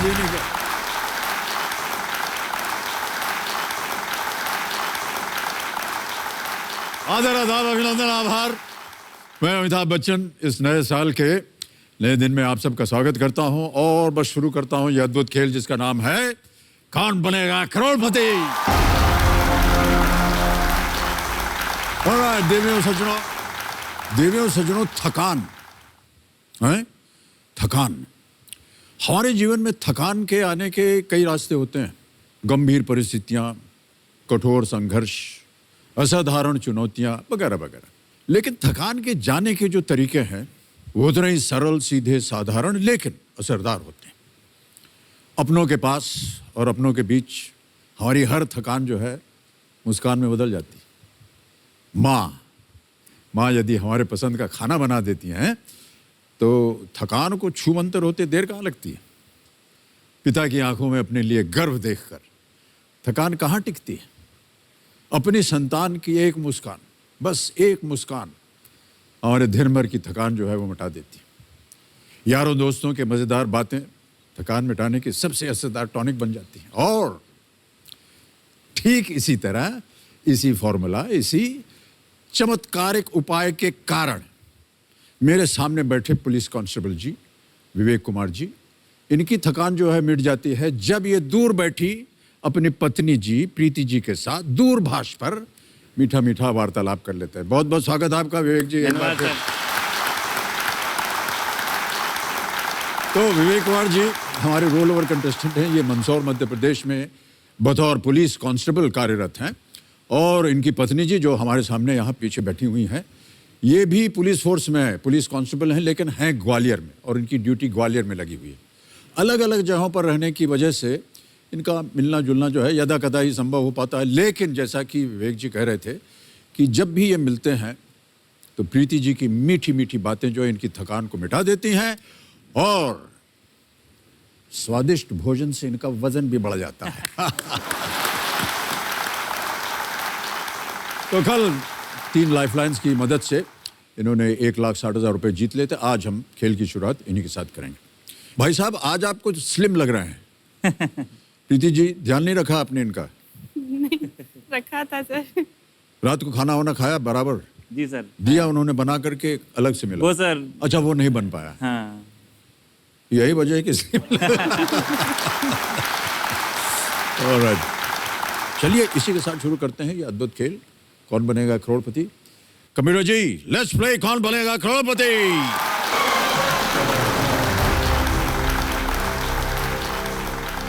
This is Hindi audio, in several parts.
देने का। आदर, आदाब, अभिनंदन, आभार। मैं अमिताभ बच्चन इस नए साल के नए दिन में आप सबका स्वागत करता हूं और बस शुरू करता हूं यह अद्भुत खेल जिसका नाम है कौन बनेगा करोड़पति। देवियों सज्जनों, थकान है, थकान हमारे जीवन में थकान के आने के कई रास्ते होते हैं। गंभीर परिस्थितियां, कठोर संघर्ष, असाधारण चुनौतियां वगैरह वगैरह। लेकिन थकान के जाने के जो तरीके हैं वो उतने ही सरल, सीधे, साधारण लेकिन असरदार होते हैं। अपनों के पास और अपनों के बीच हमारी हर थकान जो है मुस्कान में बदल जाती है। माँ यदि हमारे पसंद का खाना बना देती हैं तो थकान को छूमंतर होते देर कहाँ लगती है। पिता की आंखों में अपने लिए गर्व देखकर थकान कहाँ टिकती है। अपनी संतान की एक मुस्कान, बस एक मुस्कान हमारे दिन भर की थकान जो है वो मिटा देती है। यारों दोस्तों के मज़ेदार बातें थकान मिटाने की सबसे असरदार टॉनिक बन जाती हैं। और ठीक इसी तरह, इसी फॉर्मूला, इसी चमत्कारिक उपाय के कारण मेरे सामने बैठे पुलिस कांस्टेबल जी, विवेक कुमार जी, इनकी थकान जो है मिट जाती है जब ये दूर बैठी अपनी पत्नी जी प्रीति जी के साथ दूरभाष पर मीठा मीठा वार्तालाप कर लेते हैं। बहुत बहुत स्वागत आपका विवेक जी। तो विवेक कुमार जी हमारे रोल ओवर कंटेस्टेंट हैं। ये मंदसौर मध्य प्रदेश में बतौर पुलिस कांस्टेबल कार्यरत हैं और इनकी पत्नी जी जो हमारे सामने यहाँ पीछे बैठी हुई हैं, ये भी पुलिस फोर्स में है, पुलिस कांस्टेबल हैं, लेकिन हैं ग्वालियर में और इनकी ड्यूटी ग्वालियर में लगी हुई है। अलग अलग जगहों पर रहने की वजह से इनका मिलना जुलना जो है यदा कदा ही संभव हो पाता है। लेकिन जैसा कि विवेक जी कह रहे थे कि जब भी ये मिलते हैं तो प्रीति जी की मीठी मीठी बातें जो है इनकी थकान को मिटा देती हैं और स्वादिष्ट भोजन से इनका वजन भी बढ़ जाता है। तो कल 3 लाइफलाइंस की मदद से इन्होंने 1,60,000 रुपये जीत लेते। आज हम खेल की शुरुआत इन्हीं के साथ करेंगे। भाई साहब, आज आप कुछ स्लिम लग रहे हैं। प्रीति जी, ध्यान नहीं रखा आपने इनका? नहीं रखा था सर। रात को खाना वाना खाया बराबर? जी सर। दिया उन्होंने बना करके अलग से मिला? वो सर। अच्छा, वो नहीं बन पाया। हाँ। यही वजह है कि ऑलराइट, चलिए इसी के साथ शुरू करते हैं ये अद्भुत खेल कौन बनेगा करोड़पति। Computer ji, let's play Kaun Banega करोड़पति।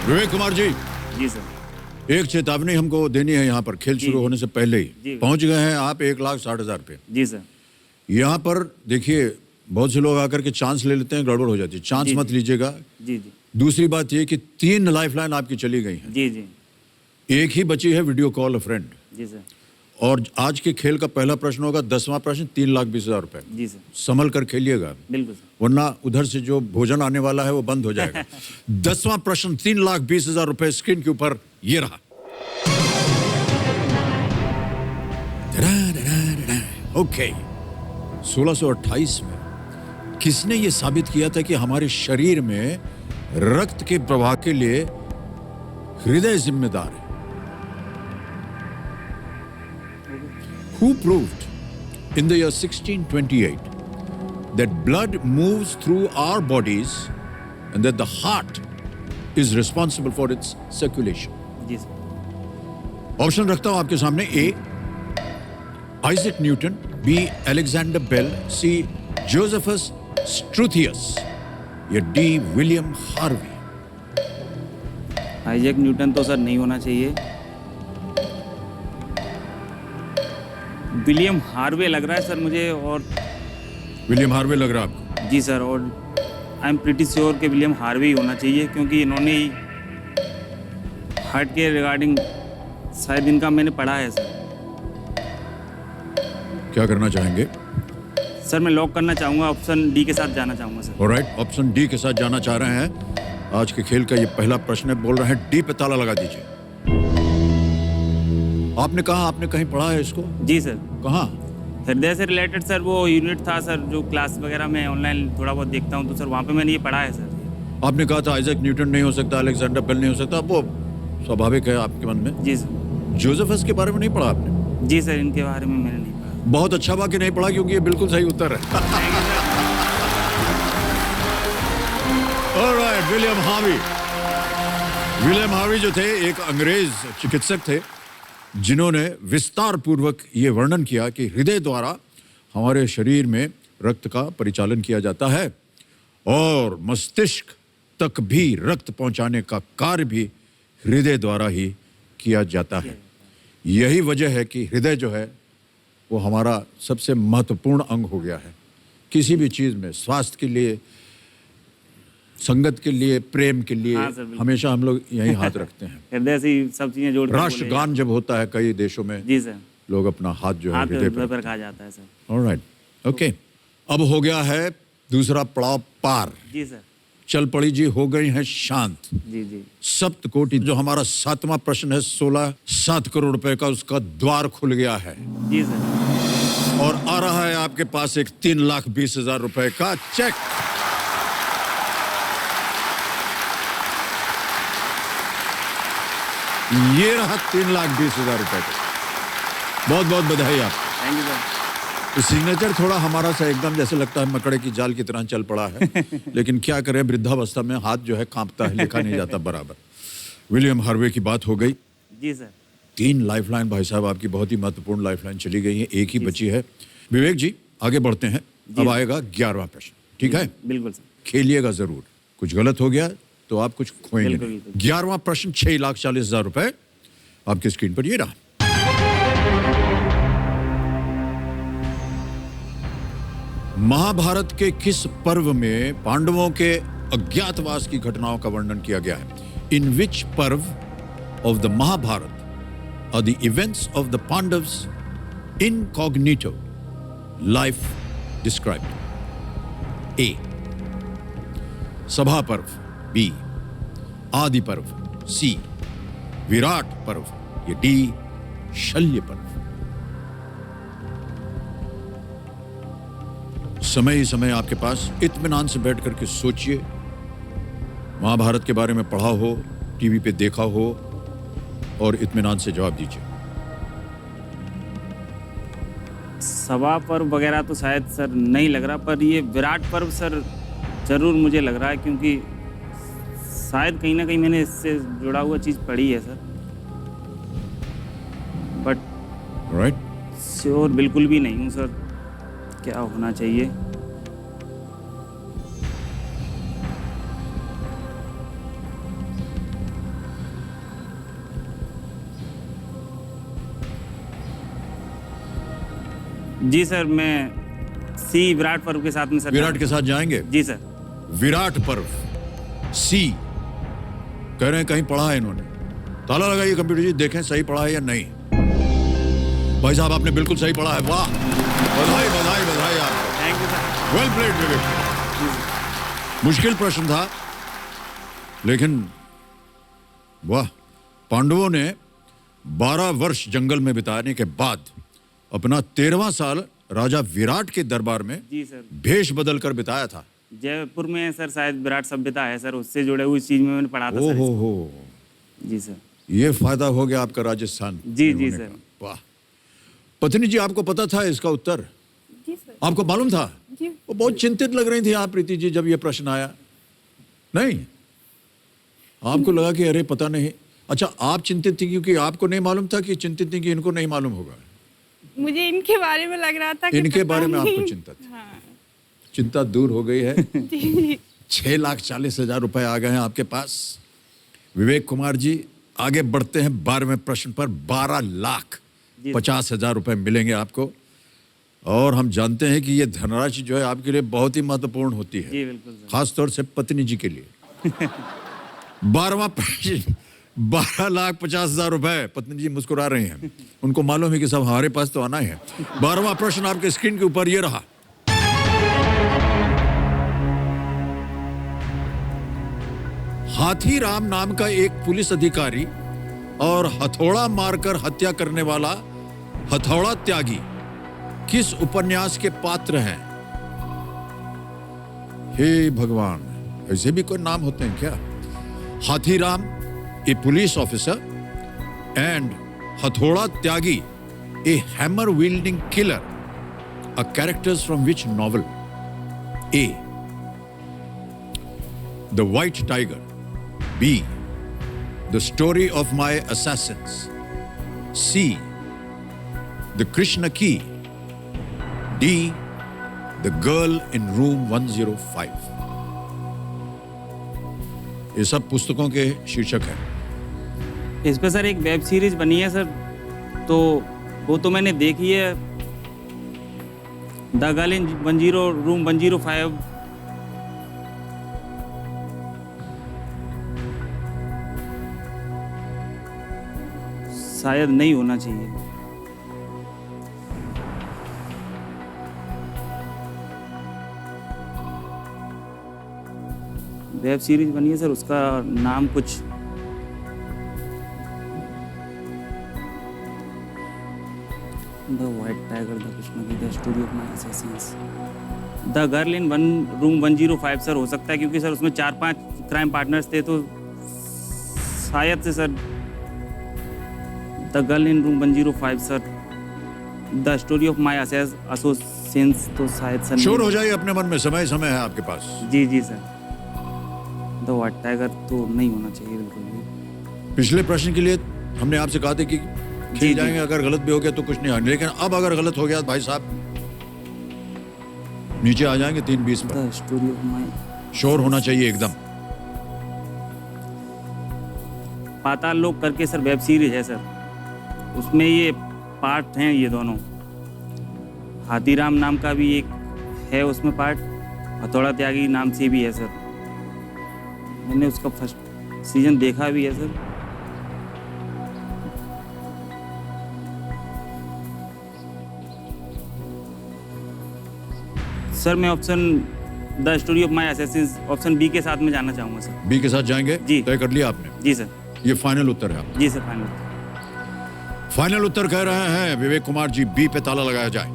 विवेक कुमार जी। जी सर। एक चेतावनी हमको देनी है यहाँ पर खेल शुरू होने से पहले ही। पहुंच गए हैं आप 1,60,000 पे। जी सर। यहाँ पर देखिए बहुत से लोग आकर के चांस ले लेते हैं, गड़बड़ हो जाती है। चांस मत लीजिएगा। जी जी। दूसरी बात ये कि 3 लाइफलाइन आपकी चली गई हैं। जी जी। एक ही बची है, वीडियो कॉल अ फ्रेंड। जी सर। और आज के खेल का पहला प्रश्न होगा 10वां प्रश्न, 3,20,000 रुपए। जी सर। संभल कर खेलिएगा, बिल्कुल सर। वरना उधर से जो भोजन आने वाला है वो बंद हो जाएगा। 10वां प्रश्न, 3,20,000 रुपए स्क्रीन के ऊपर ये रहा। ओके, 1628 में किसने ये साबित किया था कि हमारे शरीर में रक्त के प्रवाह के लिए हृदय जिम्मेदार है? Who proved in the year 1628 that blood moves through our bodies and that the heart is responsible for its circulation? जी सर। ऑप्शन रखता हूं आपके सामने। A Isaac Newton, B Alexander Bell, C Josephus Struthius या D William Harvey. Isaac Newton तो सर नहीं होना चाहिए। विलियम हार्वे लग रहा है सर मुझे। और विलियम हार्वे लग रहा है आपको? जी सर। और आई एम प्रीटी श्योर कि विलियम हार्वे ही होना चाहिए क्योंकि इन्होंने ही हार्ट के रिगार्डिंग शायद इनका मैंने पढ़ा है सर। क्या करना चाहेंगे? सर मैं लॉक करना चाहूँगा, ऑप्शन डी के साथ जाना चाहूँगा सर। ऑलराइट, ऑप्शन डी के साथ जाना चाह रहे हैं। आज के खेल का ये पहला प्रश्न है, बोल रहे हैं डी पे ताला लगा दीजिए। आपने कहा, आपने कहीं पढ़ा है इसको? जी सर। कहाँ? हृदय से रिलेटेड सर वो यूनिट था सर, जो क्लास वगैरह में ऑनलाइन थोड़ा बहुत देखता हूँ तो सर वहाँ पे मैंने ये पढ़ा है सर। आपने कहा था आइजैक न्यूटन नहीं हो सकता, अलेक्जेंडर बेल नहीं हो सकता, वो स्वाभाविक है आपके मन में। जी सर। जोसेफस के बारे में नहीं पढ़ा आपने? जी सर, इनके बारे में मैंने नहीं पढ़ा। बहुत अच्छा हुआ कि नहीं पढ़ा, क्योंकि ये बिल्कुल सही उत्तर है। Alright, William Harvey. William Harvey जो थे एक अंग्रेज चिकित्सक थे, जिन्होंने विस्तार पूर्वक ये वर्णन किया कि हृदय द्वारा हमारे शरीर में रक्त का परिचालन किया जाता है और मस्तिष्क तक भी रक्त पहुंचाने का कार्य भी हृदय द्वारा ही किया जाता है। यही वजह है कि हृदय जो है वो हमारा सबसे महत्वपूर्ण अंग हो गया है। किसी भी चीज़ में, स्वास्थ्य के लिए, संगत के लिए, प्रेम के लिए, हाँ सर, बिल्कुल। हमेशा हम लोग यही हाथ रखते हैं। हृदय से ही सब चीजें जोड़ कर राष्ट्रगान जब होता है कई देशों में, जी सर, लोग अपना हाथ जो है हाथ हृदय हृदय पर। पर कहा जाता है सर। Alright, okay. अब हो गया है दूसरा पड़ाव पार। जी सर। चल पड़ी जी, हो गई हैं शांत। जी जी। सप्तकोटि, जो हमारा 7वां प्रश्न है, 16-7 करोड़ रुपए का, उसका द्वार खुल गया है जी सर। और आ रहा है आपके पास एक 3,20,000 रुपए का चेक। ये रहा 3,20,000 रुपए का। बहुत बहुत बधाई आपको। Thank you sir. तो सिग्नेचर थोड़ा हमारा सा एकदम जैसे लगता है मकड़े की जाल की तरह चल पड़ा है, लेकिन क्या करें, वृद्धावस्था में हाथ जो है कांपता है, लिखा नहीं जाता बराबर। विलियम हार्वे की बात हो गई। जी सर। 3 लाइफलाइन भाई साहब आपकी बहुत ही महत्वपूर्ण लाइफलाइन चली गई है, एक ही बची है। विवेक जी आगे बढ़ते हैं। अब आएगा 11वां प्रश्न, ठीक है? बिल्कुल सर। खेलिएगा जरूर, कुछ गलत हो गया तो आप कुछ खोएंगे बिल्कुल, नहीं। बिल्कुल। 11वां प्रश्न 6,40,000 रुपए आपकी स्क्रीन पर ये रहा। महाभारत के किस पर्व में पांडवों के अज्ञातवास की घटनाओं का वर्णन किया गया है? In which parva of the Mahabharata are the events of the Pandavas incognito life described? A Sabha Parva, B आदि पर्व, सी विराट पर्व, या डी शल्य पर्व? समय ही समय आपके पास, इत्मीनान से बैठ करके सोचिए। महाभारत के बारे में पढ़ा हो, टीवी पे देखा हो, और इत्मीनान से जवाब दीजिए। सभा पर्व वगैरह तो शायद सर नहीं लग रहा, पर ये विराट पर्व सर जरूर मुझे लग रहा है, क्योंकि शायद कहीं ना कहीं मैंने इससे जुड़ा हुआ चीज़ पढ़ी है सर, बट राइट, श्योर बिल्कुल भी नहीं हूँ सर, क्या होना चाहिए। जी सर, मैं सी विराट पर्व के साथ में सर। विराट के साथ जाएंगे? जी सर। विराट पर्व, सी कह रहे हैं, कहीं पढ़ा है इन्होंने। ताला लगाइए कंप्यूटर जी, देखें सही पढ़ा है या नहीं। भाई साहब आपने बिल्कुल सही पढ़ा है, वाह, बधाई बधाई बधाई आपको। Thank you sir. Well played Vivek. मुश्किल प्रश्न था, लेकिन वाह, पांडवों ने 12 वर्ष जंगल में बिताने के बाद अपना 13वां साल राजा विराट के दरबार में जी सर, भेष बदल कर बिताया था। जयपुर में सर शायद विराट सभ्यता है सर, उससे जुड़े हुई चीज में मैंने पढ़ा था ओ सर। हो, जी सर। ये फायदा हो गया आपका राजस्थान जी, में जी होने सर। का। वाह। पत्नी जी आपको पता था इसका उत्तर? जी सर। आपको मालूम था? जी। वो बहुत चिंतित लग रही थी आप प्रीति जी जब ये प्रश्न आया। नहीं, आपको लगा कि अरे पता नहीं। अच्छा, आप चिंतित थी क्योंकि आपको नहीं मालूम था, कि चिंतित थी कि इनको नहीं मालूम होगा? मुझे इनके बारे में लग रहा था कि इनके पता बारे में नहीं। आपको चिंता थी। हाँ। चिंता दूर हो गई है। जी। 6,40,000 रुपए आ गए हैं आपके पास। विवेक कुमार जी आगे बढ़ते हैं 12वें प्रश्न पर। 12,50,000 रुपए मिलेंगे आपको, और हम जानते हैं कि ये धनराशि जो है आपके लिए बहुत ही महत्वपूर्ण होती है, जी बिल्कुल सर। खासतौर से पत्नी जी के लिए। 12वां प्रश्न, 12,50,000 रुपए। पत्नी जी मुस्कुरा रही हैं, उनको मालूम है कि सब हमारे पास तो आना है। 12वां प्रश्न आपके स्क्रीन के ऊपर ये रहा। हाथीराम नाम का एक पुलिस अधिकारी और हथौड़ा मारकर हत्या करने वाला हथौड़ा त्यागी किस उपन्यास के पात्र हैं? हे भगवान, ऐसे भी कोई नाम होते हैं क्या? Hathiram, a police officer, and Hathoda Tyagi, a hammer wielding killer, are characters from which novel? A. The White Tiger. B. The Story of My Assassins. C. The Krishna Key. D. The Girl in Room 105. ये सब पुस्तकों के शीर्षक हैं। इस पे सर एक वेब सीरीज बनी है सर, तो वो तो मैंने देखी है, द गर्ल इन रूम 105। शायद नहीं होना चाहिए। वेब सीरीज बनी है सर, उसका नाम कुछ the white tiger, the Krishna key, the story of my assassins, the girl in room 105 sir हो सकता है, क्योंकि सर उसमें 4-5 क्राइम पार्टनर्स थे, तो शायद से sir the girl in room 105 sir, the story of my Assassin's, तो शायद सर श्योर हो जाइए अपने मन में, समय है आपके पास। जी जी सर, द वाइट टाइगर तो नहीं होना चाहिए बिल्कुल भी। पिछले प्रश्न के लिए हमने आपसे कहा था कि जी, खेल जाएंगे, अगर गलत भी हो गया तो कुछ नहीं आएंगे, लेकिन अब अगर गलत हो गया तो भाई साहब नीचे आ जाएंगे 3-20 पर। The story of my, sure होना चाहिए एकदम। पाताल लोक करके सर वेब सीरीज है सर, उसमें ये पार्ट हैं ये दोनों। हाथीराम नाम का भी एक है उसमें पार्ट, हथौड़ा त्यागी नाम से भी है सर। मैंने उसका फर्स्ट सीजन देखा भी है सर। सर मैं option the story of my assassins, option B के साथ में जाना चाहूँगा सर। बी के साथ जाएंगे? जी। तय कर लिया आपने? जी सर। ये फाइनल उत्तर है आपका? जी सर, फाइनल। फाइनल उत्तर कह रहे हैं विवेक कुमार जी, बी पे ताला लगाया जाए।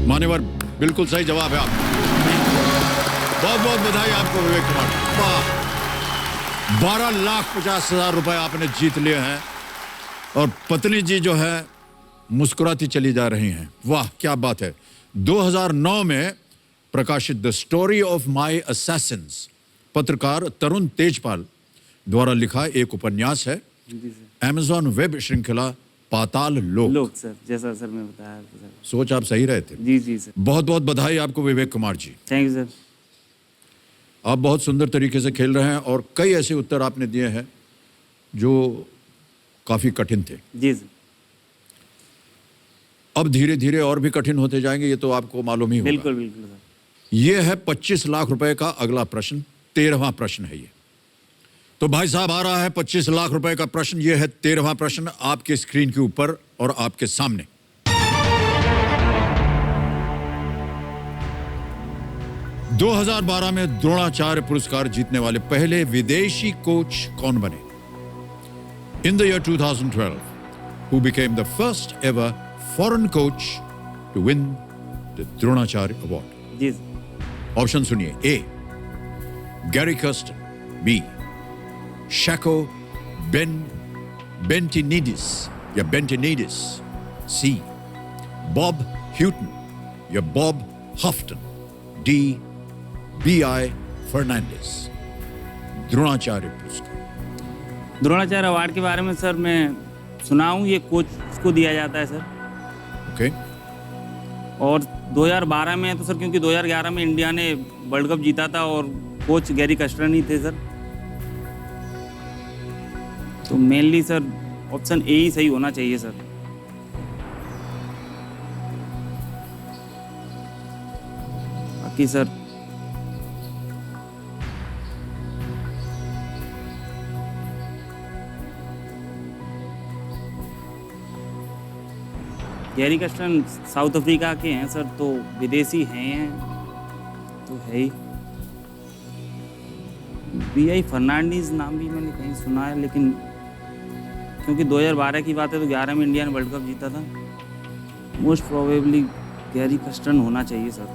मान्यवर, बिल्कुल सही जवाब है आपका। बहुत बहुत बधाई आपको विवेक कुमार। वाह, 12,50,000 रुपए आपने जीत लिए हैं, और पत्नी जी जो है मुस्कुराती चली जा रही हैं। वाह क्या बात है। 2009 में प्रकाशित the story of my Assassin's पत्रकार तरुण तेजपाल द्वारा लिखा एक उपन्यास है। जी सर। Amazon वेब श्रृंखला पाताल लोक। लोक सर, जैसा सर मैं बताया सर। सोच आप सही रहे थे। जी जी सर। बहुत बहुत बधाई आपको Vivek Kumar ji. Thank you sir. आप बहुत सुंदर तरीके से खेल रहे हैं, और कई ऐसे उत्तर आपने दिए हैं जो काफी कठिन थे। जी सर। अब धीरे धीरे और भी कठिन होते जाएंगे, ये तो आपको मालूम ही होगा। बिल्कुल बिल्कुल सर। ये है 25 लाख रुपए का अगला प्रश्न, 13वां प्रश्न है ये। तो भाई साहब आ रहा है 25 लाख रुपए का प्रश्न। ये है 13वां प्रश्न आपके स्क्रीन के ऊपर और आपके सामने। – 2012 में द्रोणाचार्य पुरस्कार जीतने वाले पहले विदेशी कोच कौन बने? In the year 2012, who became the first ever foreign coach to win the Dronacharya award? जी सर। ऑप्शन सुनिए। A, Gary Kirsten. बी, शैको बेंटिनिडिस या बेंटिनिडिस। सी, बॉब ह्यूटन या Bob Houghton. D, B.I. Fernandez. Dronacharya पुरस्कार। द्रोणाचार्य अवार्ड के बारे में सर मैं सुना हूँ, ये कोच को दिया जाता है सर। ओके। और 2012 में तो सर, क्योंकि 2011 में इंडिया ने वर्ल्ड कप जीता था और कोच गैरी कस्टर्न ही थे सर, तो मेनली सर ऑप्शन ए ही सही होना चाहिए सर। बाकी सर गैरी कस्टर्न साउथ अफ्रीका के हैं सर, तो विदेशी हैं तो है ही। B.I. फर्नांडिस नाम भी मैंने कहीं सुना है, लेकिन क्योंकि 2012 की बात है तो 11 में इंडिया ने वर्ल्ड कप जीता था। मोस्ट प्रोबेबली गैरी कस्टर्न होना चाहिए सर।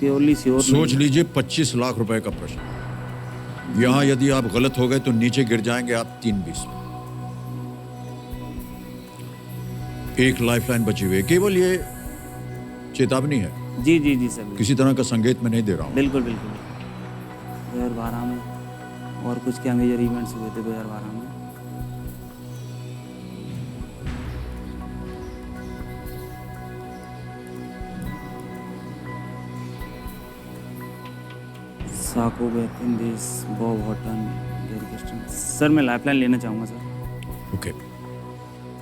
प्योरली श्योर सोच लीजिए 25 लाख रुपए का प्रश्न। यहां यदि आप गलत हो गए तो नीचे गिर जाएंगे आप 3-20 में। एक लाइफलाइन बची हुई है, केवल ये चेतावनी है, जी जी जी सर, किसी तरह का संकेत मैं नहीं दे रहा हूं। बिल्कुल बिल्कुल। 2012 में और कुछ क्या मेजर इवेंट्स हुए थे 2012 में? साको बेहतरीन देश, Bob Horton, Gary Kirsten. Sir मैं लाइफलाइन लेना चाहूँगा सर। ओके,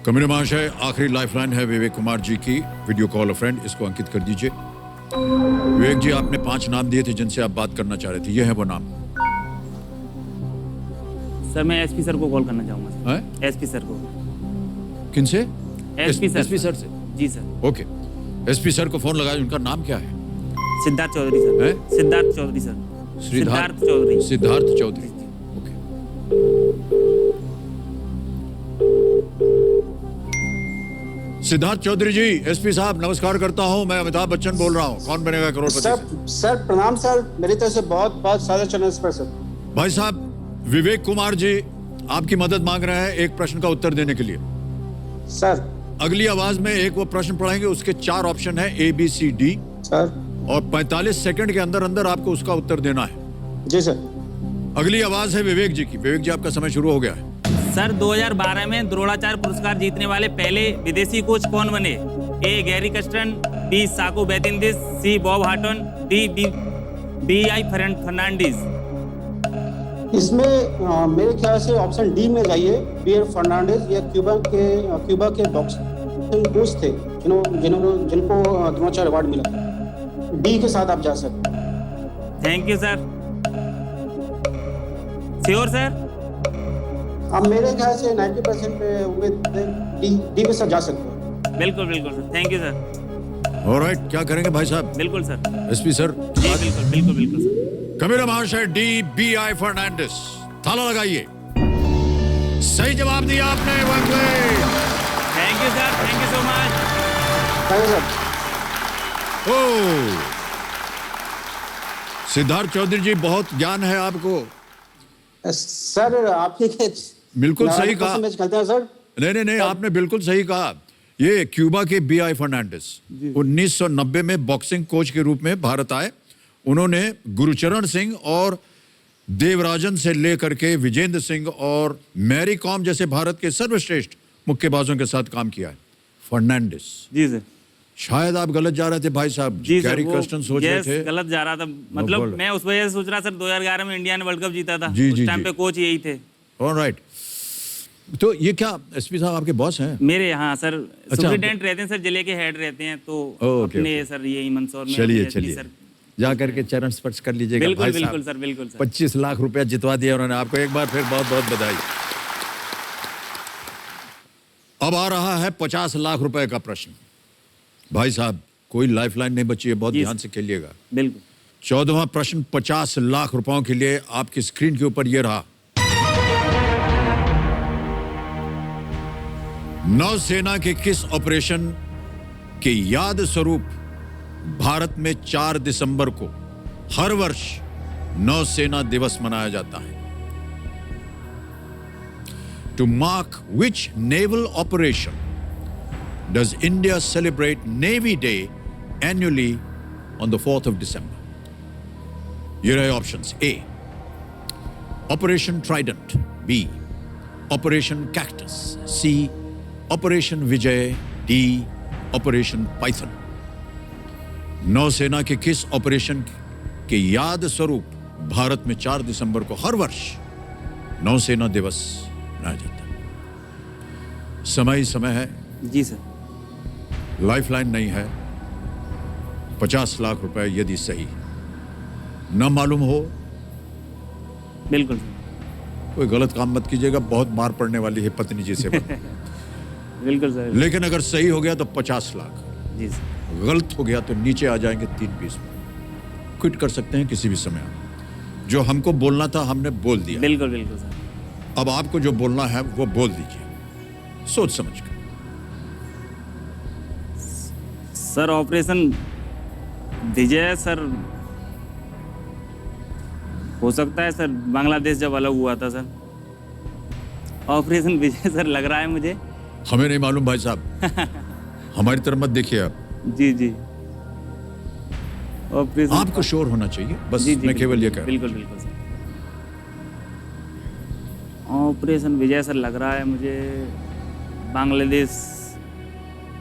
कमिश्नर महाशय, आखिरी लाइफलाइन है विवेक कुमार जी की, वीडियो कॉल अ फ्रेंड, इसको अंकित कर दीजिए। विवेक जी, आपने 5 नाम दिए थे जिनसे आप बात करना चाह रहे थे, ये है वो नाम? सर मैं एसपी सर को कॉल करना चाहूँगा सर। हैं? एसपी सर को। किनसे? SP sir. एसपी सर से? जी सर। ओके, एसपी सर को फोन लगाए, उनका नाम क्या है? सिद्धार्थ चौधरी सर। हैं? सिद्धार्थ चौधरी सर। सिद्धार्थ चौधरी। सिद्धार्थ चौधरी, ओके। सिद्धार्थ चौधरी जी, एसपी साहब नमस्कार करता हूं, मैं अमिताभ बच्चन बोल रहा हूं, कौन बनेगा करोड़पति से। सर प्रणाम सर, मेरी तरफ से बहुत बहुत सारे चैनल पर सर। भाई साहब, विवेक कुमार जी आपकी मदद मांग रहे हैं एक प्रश्न का उत्तर देने के लिए। सर अगली आवाज में एक वो प्रश्न पढ़ेंगे, उसके 4 ऑप्शन है ABCD, सर और 45 सेकंड के अंदर अंदर आपको उसका उत्तर देना है। जी सर। अगली आवाज है विवेक जी की। विवेक जी, आपका समय शुरू हो गया है। सर 2012 में द्रोणाचार्य पुरस्कार जीतने वाले पहले विदेशी कोच कौन बने? ए गैरी कस्टन, बी साको बेतिंदिस, C Bob Houghton, D B I. Fernandez. इसमें मेरे ख्याल से ऑप्शन डी में जाइए, बियर फर्नांडिस। या क्यूबा के बॉक्सिंग कोच थे जिनको द्रोणाचार्य अवार्ड मिला। डी के साथ आप जा सकते हैं। Thank you sir. Sure sir? अब मेरे ख्याल से 90% पे उम्मीद डी के साथ जा सकते हैं। बिल्कुल बिल्कुल sir, thank you sir. Alright, क्या करेंगे भाई साहब? बिल्कुल सर। SP sir? जी बिल्कुल बिल्कुल बिल्कुल सर। कमिश्नर महाशय, डी बी.आई. फर्नांडिस, ताला लगाइए। सही जवाब दिया आपने। Thank you sir, thank you so much. Thank you sir. ओ, सिद्धार्थ चौधरी जी, बहुत ज्ञान है आपको। सर आपके बिल्कुल सही कहा। मैच खेलते हैं सर। नहीं, आपने बिल्कुल सही कहा। ये क्यूबा के B.I. फर्नांडिस 1990 में बॉक्सिंग कोच के रूप में भारत आए। उन्होंने गुरुचरण सिंह और देवराजन से लेकर के विजेंद्र सिंह और मैरी कॉम जैसे भारत के सर्वश्रेष्ठ मुक्केबाजों के साथ काम किया है। फर्नांडिस जी सर। शायद आप गलत जा रहे थे भाई साहब। जी सर, गैरी कस्टन सोच रहे थे। गलत जा रहा था, मतलब मैं उस वजह से सोच रहा सर 2011 में इंडिया ने वर्ल्ड कप जीता था। जी, उस जी, टाइम जी। पे कोच यही थे। ऑलराइट, तो ये क्या एसपी साहब आपके बॉस हैं? मेरे यहाँ सर सुपरिटेंडेंट रहते हैं सर, जिले के हेड रहते हैं, तो ओके, अपने ओके। सर यही मंदसौर में। चलिए सर जा करके चरण स्पर्श कर लीजिएगा बिल्कुल भाई बिल्कुल साहब। सर, बिल्कुल सर। 25 लाख रुपया जितवा दिया उन्होंने आपको, एक बार फिर बहुत बहुत बधाई। अब आ रहा है 50 लाख रुपए का प्रश्न। भाई साहब, कोई लाइफलाइन नहीं बची है, बहुत जी ध्यान से खेलिएगा। बिल्कुल। 14वां प्रश्न 50 लाख रुपयों के लिए आपकी स्क्रीन के ऊपर ये रहा। नौसेना के किस ऑपरेशन के याद स्वरूप भारत में 4 दिसंबर को हर वर्ष नौसेना दिवस मनाया जाता है? To mark which naval operation does India celebrate Navy Day annually on the 4th of December? Here are options. A. Operation Trident. B. Operation Cactus. C. Operation Vijay. D. Operation Python. नौसेना के किस ऑपरेशन के याद स्वरूप भारत में 4 दिसंबर को हर वर्ष नौसेना दिवस मनाया जाता है? समय ही समय है। जी सर। लाइफलाइन नहीं है। 50 लाख रुपए यदि सही न मालूम हो, बिल्कुल सर। कोई गलत काम मत कीजिएगा, बहुत मार पड़ने वाली है पत्नी जी से। बिल्कुल सर। लेकिन अगर सही हो गया तो 50 लाख, जी सर। गलत हो गया तो नीचे आ जाएंगे 3-20 में। क्विट कर सकते हैं किसी भी समय। जो हमको बोलना था हमने बोल दिया। बिल्कुल बिल्कुल सर। अब आपको जो बोलना है वो बोल दीजिए, सोच समझ कर। सर ऑपरेशन विजय सर हो सकता है सर, बांग्लादेश जब अलग हुआ था सर, ऑपरेशन विजय सर लग रहा है मुझे। हमें नहीं मालूम भाई साहब, हमारी तरफ मत देखिए आप। जी जी, ऑपरेशन आपको श्योर होना चाहिए, बस जी जी, मैं केवल ये कह रहा हूं। बिल्कुल बिल्कुल सर, ऑपरेशन विजय सर लग रहा है मुझे। बांग्लादेश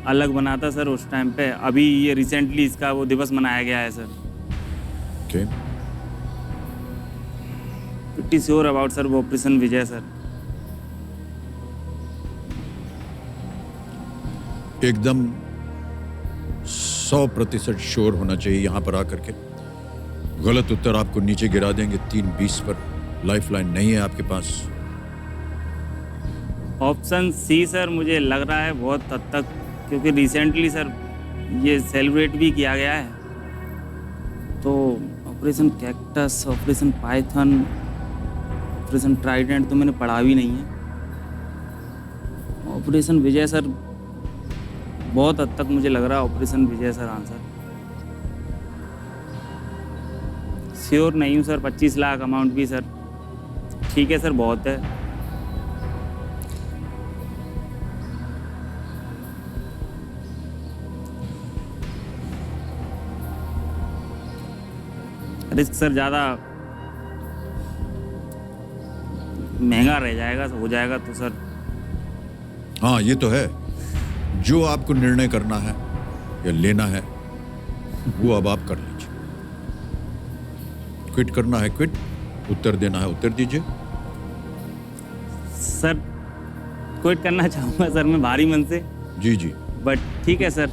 अलग बना था सर उस टाइम पे, अभी ये रिसेंटली इसका वो दिवस मनाया गया है sir. Okay, pretty sure about sir वो ऑपरेशन विजय सर। एकदम 100% श्योर होना चाहिए यहाँ पर आकर के। गलत उत्तर आपको नीचे गिरा देंगे 320 पर। लाइफलाइन नहीं है आपके पास। ऑप्शन सी सर मुझे लग रहा है बहुत हद तक, क्योंकि रिसेंटली सर ये सेलिब्रेट भी किया गया है। तो operation cactus, operation Python, operation Trident तो मैंने पढ़ा भी नहीं है। ऑपरेशन विजय सर बहुत हद तक मुझे लग रहा है ऑपरेशन विजय सर आंसर। श्योर नहीं हूँ सर, 25 लाख अमाउंट भी सर ठीक है सर, बहुत है। रिस्क सर ज़्यादा महंगा रह जाएगा, हो जाएगा तो सर। हाँ ये तो है, जो आपको निर्णय करना है या लेना है वो अब आप कर लीजिए। क्विट करना है क्विट, उत्तर देना है उत्तर दीजिए। सर क्विट करना चाहूँगा सर मैं भारी मन से, जी जी, बट ठीक है सर,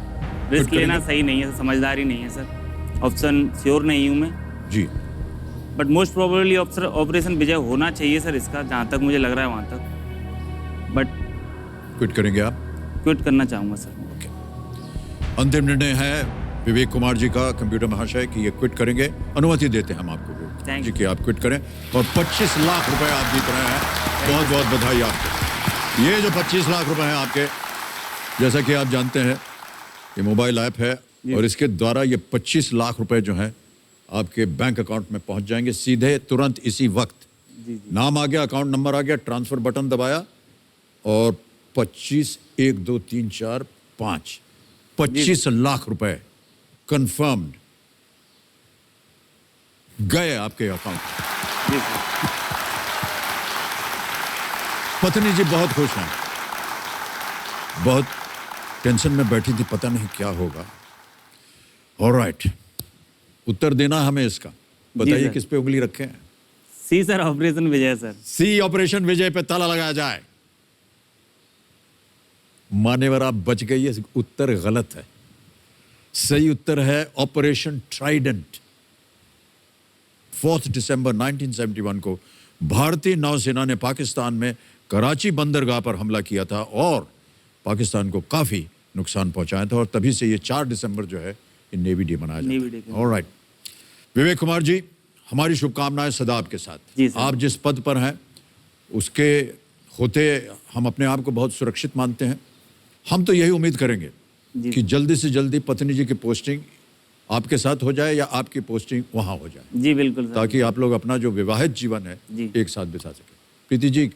रिस्क करेंगे? लेना सही नहीं है, समझदारी नहीं है सर। ऑप्शन श्योर नहीं हूँ मैं, जी बट मोस्ट प्रोबेबली ऑपरेशन विजय होना चाहिए सर इसका, जहाँ तक मुझे लग रहा है वहाँ तक। बट क्विट करेंगे आप? क्विट करना चाहूँगा सर। ओके, अंतिम निर्णय है विवेक कुमार जी का, कंप्यूटर महाशय, कि ये क्विट करेंगे। अनुमति देते हैं हम आपको Thank जी you. कि आप क्विट करें और 25 लाख रुपए आप जीत रहे हैं। बहुत बहुत बधाई आपको। ये जो 25 लाख रुपए हैं आपके, जैसा कि आप जानते हैं ये मोबाइल ऐप है और इसके द्वारा ये 25 लाख रुपए जो हैं आपके बैंक अकाउंट में पहुंच जाएंगे सीधे, तुरंत, इसी वक्त। जी जी, नाम आ गया, अकाउंट नंबर आ गया, ट्रांसफर बटन दबाया और 25 1 2 3 4 5 25 लाख रुपए कंफर्म्ड गए आपके अकाउंट। जी सर। पत्नी जी बहुत खुश हैं, बहुत टेंशन में बैठी थी, पता नहीं क्या होगा। ऑलराइट, उत्तर देना हमें इसका, बताइए सर। किस पे उंगली रखें। सी सर, ऑपरेशन विजय सर। सी, ऑपरेशन विजय पे ताला लगाया जाए। मान्यवर आप बच गई है, उत्तर गलत है। सही उत्तर है ऑपरेशन ट्राइडेंट। 4 दिसंबर 1971 को भारतीय नौसेना ने पाकिस्तान में कराची बंदरगाह पर हमला किया था और पाकिस्तान को काफी नुकसान पहुंचाया था, और तभी से ये 4 दिसंबर जो है ये नेवी डे मनाया नेवी जाता डे है। ऑलराइट, विवेक कुमार जी, हमारी शुभकामनाएं सदा आपके साथ। जी सर। आप जिस पद पर हैं उसके होते हम अपने आप को बहुत सुरक्षित मानते हैं। हम तो यही उम्मीद करेंगे जी कि जल्दी से जल्दी पत्नी जी की पोस्टिंग आपके साथ हो जाए या आपकी पोस्टिंग वहां हो जाए, जी बिल्कुल सर। ताकि आप लोग अपना जो विवाहित जीवन है जी। एक साथ बिता सकें। प्रीति जी,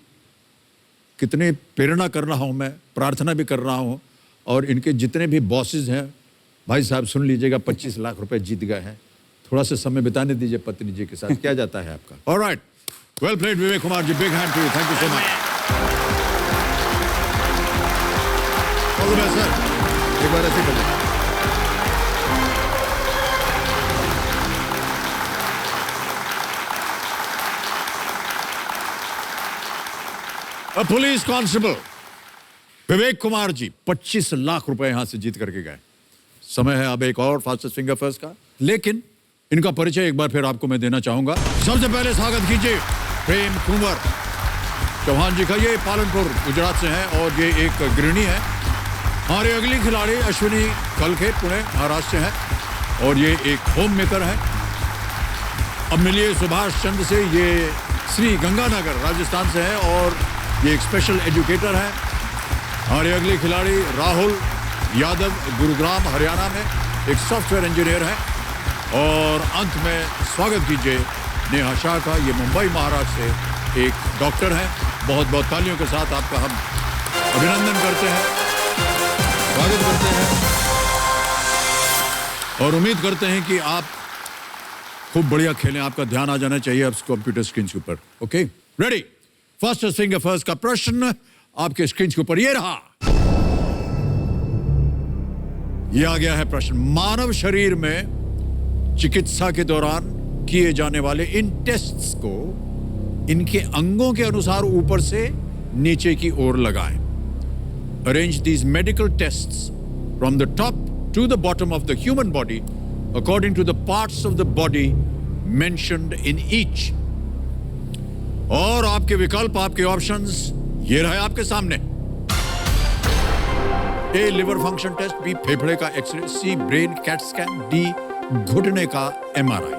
कितने प्रेरणा कर रहा हूं मैं, प्रार्थना भी कर रहा हूं, और इनके जितने भी बॉसेस हैं, भाई साहब सुन लीजिएगा, 25 लाख रुपए जीत गए हैं। थोड़ा सा समय बिताने दीजिए पत्नी जी के साथ, क्या जाता है आपका। Alright, well played Vivek Kumar ji, big hand to you, thank you so much. All the best sir, एक बार ऐसे करिए। पुलिस कांस्टेबल विवेक कुमार जी 25 लाख रुपए यहां से जीत करके गए। समय है अब एक और फास्टेस्ट फिंगर फर्स्ट का, लेकिन इनका परिचय एक बार फिर आपको मैं देना चाहूंगा। सबसे पहले स्वागत कीजिए प्रेम कुंवर चौहान जी का। ये पालनपुर गुजरात से हैं और ये एक गृहिणी है। हमारी अगली खिलाड़ी अश्विनी कलखे पुणे महाराष्ट्र से हैं और ये एक होम मेकर है। अब मिलिए सुभाष चंद्र से, ये श्री गंगानगर राजस्थान से है और ये एक स्पेशल एजुकेटर है। हमारे अगले खिलाड़ी राहुल यादव गुरुग्राम हरियाणा में एक सॉफ्टवेयर इंजीनियर है और अंत में स्वागत कीजिए नेहा शाह का। ये मुंबई महाराष्ट्र से एक डॉक्टर हैं। बहुत बहुत तालियों के साथ आपका हम अभिनंदन करते हैं, स्वागत करते हैं और उम्मीद करते हैं कि आप खूब बढ़िया खेलें। आपका ध्यान आ जाना चाहिए अब कंप्यूटर स्क्रीन के ऊपर। Okay, ready? First finger first का प्रश्न आपके स्क्रीन के ऊपर ये रहा। ये आ गया है प्रश्न। मानव शरीर में चिकित्सा के दौरान किए जाने वाले इन टेस्ट्स को इनके अंगों के अनुसार ऊपर से नीचे की ओर लगाएं। Arrange these medical tests from the top to the bottom of the human body according to the parts of the body mentioned in each. और आपके विकल्प, आपके ऑप्शंस ये रहे आपके सामने। A liver function test, B फेफड़े का X-ray, C brain cat scan, D घुटने का एमआरआई।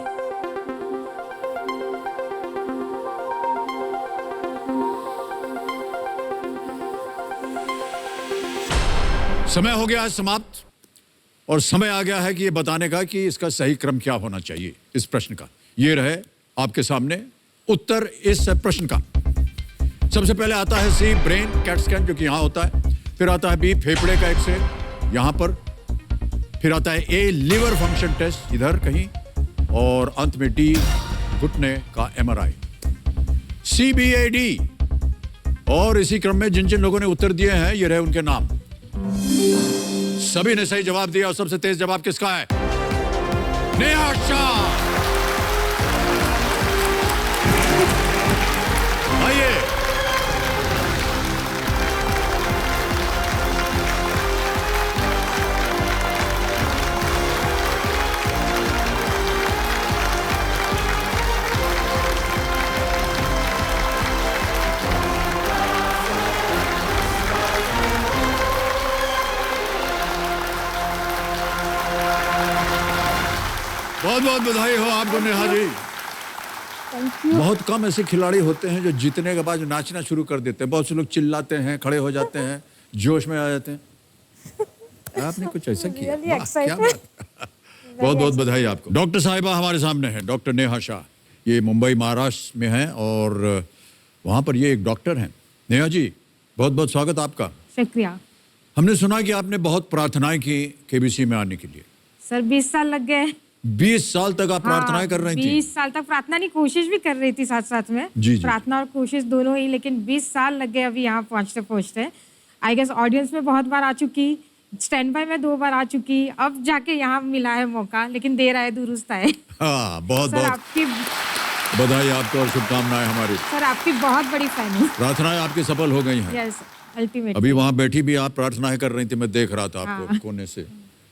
समय हो गया है समाप्त और समय आ गया है कि ये बताने का कि इसका सही क्रम क्या होना चाहिए इस प्रश्न का। ये रहे आपके सामने उत्तर इस प्रश्न का। सबसे पहले आता है सी ब्रेन कैट स्कैन, जो कि यहां होता है। फिर आता है बी फेफड़े का एक्सरे, यहां पर। फिर आता है ए लिवर फंक्शन टेस्ट, इधर कहीं। और अंत में डी घुटने का एमआरआई। CBAD। और इसी क्रम में जिन जिन लोगों ने उत्तर दिए हैं ये रहे उनके नाम। सभी ने सही जवाब दिया और सबसे तेज जवाब किसका है? नेहा शाह। आइए, बहुत बहुत बधाई हो आपको नेहा जी। बहुत कम ऐसे खिलाड़ी होते हैं जो जीतने के बाद नाचना शुरू कर देते हैं। बहुत से लोग चिल्लाते हैं, खड़े हो जाते हैं, जोश में आ जाते हैं। आपने कुछ ऐसा किया, वाह, क्या बात। बहुत बहुत बधाई आपको। डॉक्टर साहिबा हमारे सामने हैं, डॉक्टर नेहा शाह। ये मुंबई महाराष्ट्र में हैं और वहाँ पर ये एक डॉक्टर हैं। नेहा जी, बहुत बहुत स्वागत आपका। शुक्रिया हमने सुना कि आपने बहुत प्रार्थनाएं की KBC में आने के लिए। सर। 20 साल लग गए। 20 साल तक आप प्रार्थनाएं कर रही थी? 20 साल तक प्रार्थना की कोशिश भी कर रही थी साथ साथ में। जी, जी। प्रार्थना और कोशिश दोनों ही, लेकिन 20 साल लग गए अभी यहाँ पहुँचते पहुँचते। आई गेस ऑडियंस में बहुत बार आ चुकी, स्टैंड बाय में 2 बार आ चुकी, अब जाके यहाँ मिला है मौका, लेकिन देर आए दुरुस्त आए। हाँ, बहुत सर बहुत आपकी बधाई आपको और शुभकामनाएं हमारी। सर आपकी बहुत बड़ी फैन हूँ। प्रार्थनाएं आपकी सफल हो गई हैं। Yes, ultimate. अभी वहां बैठी भी आप प्रार्थनाएं कर रही थी, मैं देख रहा था आपको कोने से।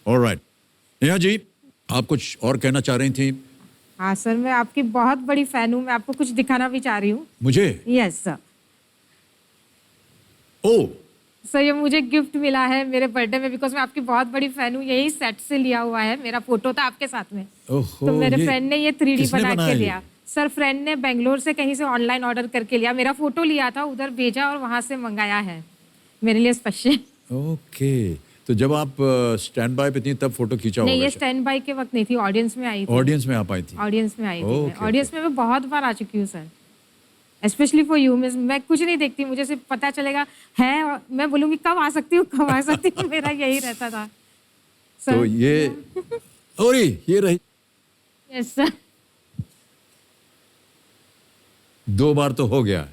ऑलराइट, नेहा जी, आप कुछ और कहना चाह रही थी? हाँ सर, मैं आपकी बहुत बड़ी फैन हूँ। मैं आपको कुछ दिखाना भी चाह रही हूँ। मुझे? Yes sir. ओ सर, ये मुझे गिफ्ट मिला है मेरे बर्थडे में, बिकॉज मैं आपकी बहुत बड़ी फैन हूँ। यही सेट से लिया हुआ है, मेरा फोटो था आपके साथ में। ओहो, तो मेरे फ्रेंड ने ये 3D किसने बना बनाया के ये? लिया। सर, फ्रेंड ने बेंगलोर से कहीं से ऑनलाइन ऑर्डर करके लिया, मेरा फोटो लिया था, उधर भेजा और वहां से मंगाया है मेरे लिए स्पेशल। ओके, तो जब आप स्टैंड बाय पे थी तब फोटो खींचा नहीं, होगा? ये स्टैंड बाय के वक्त नहीं थी, ऑडियंस में आई थी। ऑडियंस में आप आई थी? ऑडियंस में आई थी। Okay, ऑडियंस में मैं बहुत बार आ चुकी हूँ सर, स्पेशली फॉर यू। मैं कुछ नहीं देखती, मुझे सिर्फ पता चलेगा है और मैं बोलूँगी कब आ सकती हूँ, कब आ सकती हूँ। मेरा यही रहता था सर। तो ये और ये रही। Yes sir. 2 बार तो हो गया।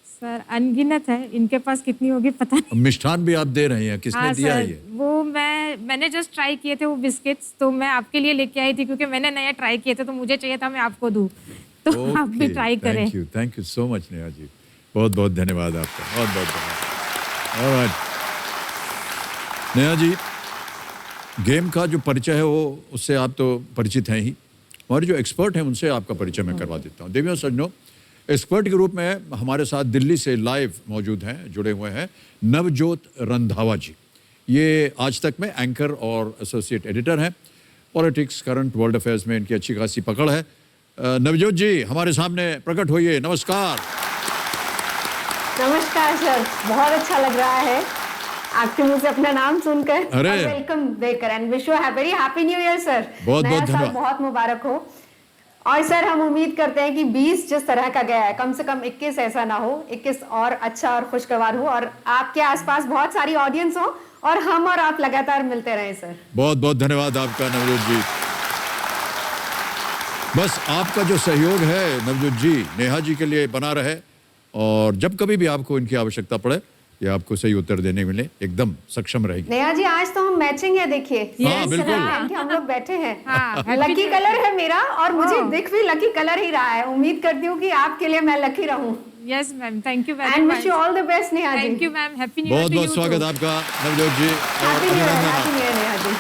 सर अनगिनत है, इनके पास कितनी होगी पता नहीं। मिष्ठान भी आप दे रही हैं, किसने हाँ दिया सर, है ये? वो मैंने जस्ट ट्राई किए थे वो बिस्किट्स, तो मैं आपके लिए लेके आई थी क्योंकि मैंने नया ट्राई किए थे, तो मुझे चाहिए था मैं आपको दूं, तो आप भी ट्राई करें। Thank you so much Neha ji, बहुत बहुत धन्यवाद आपका, बहुत बहुत धन्यवाद। ऑलराइट नेहा जी, गेम का जो परिचय है वो उससे आप तो परिचित हैं ही, और जो एक्सपर्ट हैं उनसे आपका परिचय मैं करवा देता हूँ। देवियों सज्जनों, एक्सपर्ट के रूप में हमारे साथ दिल्ली से लाइव मौजूद हैं, जुड़े हुए हैं नवजोत रंधावा जी। ये आज तक में एंकर और एसोसिएट एडिटर हैं। पॉलिटिक्स, करंट, वर्ल्ड अफेयर्स में इनकी अच्छी खासी पकड़ है। नवजोत जी हमारे सामने प्रकट होइए, नमस्कार। नमस्कार सर, बहुत अच्छा लग रहा है आपके मुंह से अपना नाम सुनकर अरे। और वेलकम देकर and wish you very happy new year sir. बहुत नया बहुत साल धन्यवाद। बहुत मुबारक हो। और सर हम उम्मीद करते हैं कि 20 जिस तरह का गया है कम से कम 21 ऐसा ना हो, 21 और अच्छा और खुशगवार हो और आपके आसपास बहुत सारी ऑडियंस हो और हम और आप लगातार मिलते रहें सर। बहुत बहुत धन्यवाद आपका नवजोत जी। बस आपका जो सहयोग है नवजोत जी नेहा जी के लिए बना रहे और जब कभी भी आपको इनकी आवश्यकता पड़े ये आपको सही उत्तर देने मिले एकदम सक्षम रहेगी। नेहा जी आज तो हम मैचिंग है देखिए। हाँ, बिल्कुल। कि हम लोग बैठे हैं। हाँ, लकी कलर है मेरा और मुझे Oh. दिख भी लकी कलर ही रहा है। उम्मीद करती हूँ कि आपके लिए मैं लकी रहूं। Yes ma'am, thank you very and much. Wish you all the best Neha ji. Thank you ma'am, happy new year बहुत टू बहुत यू स्वागत टू। आपका नवजोत जी और हैप्पी न्यू अभिनंदन। Year Neha ji.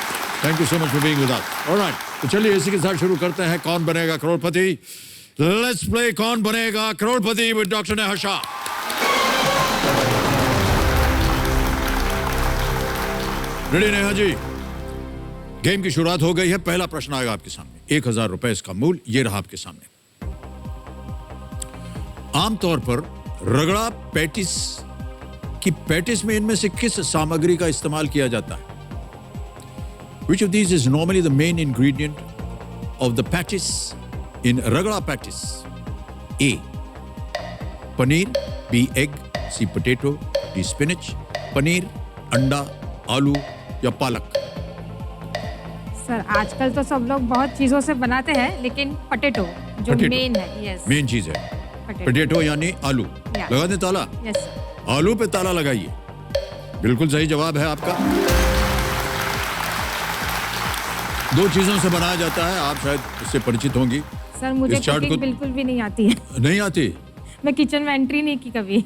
Thank you so much for being with us. Alright, तो चलिए इसी के साथ शुरू करते हैं कौन बनेगा करोड़पति। Let's play Kaun Banega Crorepati with doctor Neha Shah. Ready Neha ji, game की शुरुआत हो गई है। पहला प्रश्न आएगा आपके सामने, 1000 रुपए इसका मूल, ये रहा आपके सामने। आमतौर पर रगड़ा पैटिस की पैटिस में इनमें से किस सामग्री का इस्तेमाल किया जाता है? Which of these is normally the main ingredient of the patties in ragda patties? A. Paneer, B. Egg, C. Potato, D. Spinach, paneer, अंडा, आलू या पालक? सर आजकल तो सब लोग बहुत चीजों से बनाते हैं लेकिन पोटैटो जो Potato. मेन है। यस मेन चीज है Potato. पोटैटो यानी आलू। Yeah. लगा दें ताला? Yes sir. आलू पे ताला लगाइए। बिल्कुल सही जवाब है आपका। दो चीजों से बनाया जाता है, आप शायद इससे परिचित होंगी। सर मुझे इस चार्ट कुकिंग को- बिल्कुल भी नहीं आती है। नहीं आती? मैं किचन में एंट्री नहीं की कभी।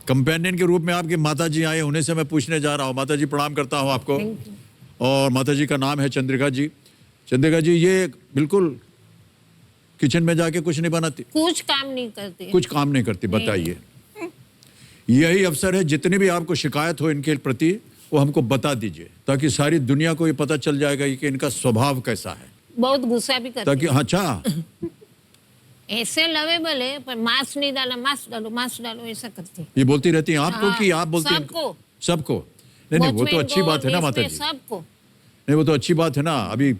कंपेनियन के रूप में आपकी माता जी आए, उन्हें से मैं पूछने जा रहा हूँ। माता जी प्रणाम करता हूँ आपको। और माता जी का नाम है चंद्रिका जी। चंद्रिका जी ये बिल्कुल किचन में जाके कुछ नहीं बनाती, कुछ काम नहीं करती। कुछ काम नहीं करती, बताइए। यही अवसर है, जितनी भी आपको शिकायत हो इनके प्रति वो हमको बता दीजिए ताकि सारी दुनिया को ये पता चल जाएगा कि इनका स्वभाव कैसा है। बहुत गुस्सा भी करती ताकि अच्छा, ऐसे लवेबल है पर मांस नहीं डाला, मांस डालो ऐसा करती। ये बोलती रहती हैं आपको हाँ, कि आप बोलती हैं सबको। सबको? नहीं वो तो अच्छी बात है ना माता जी। सबको। नहीं वो तो अच्छी बात है ना, अभी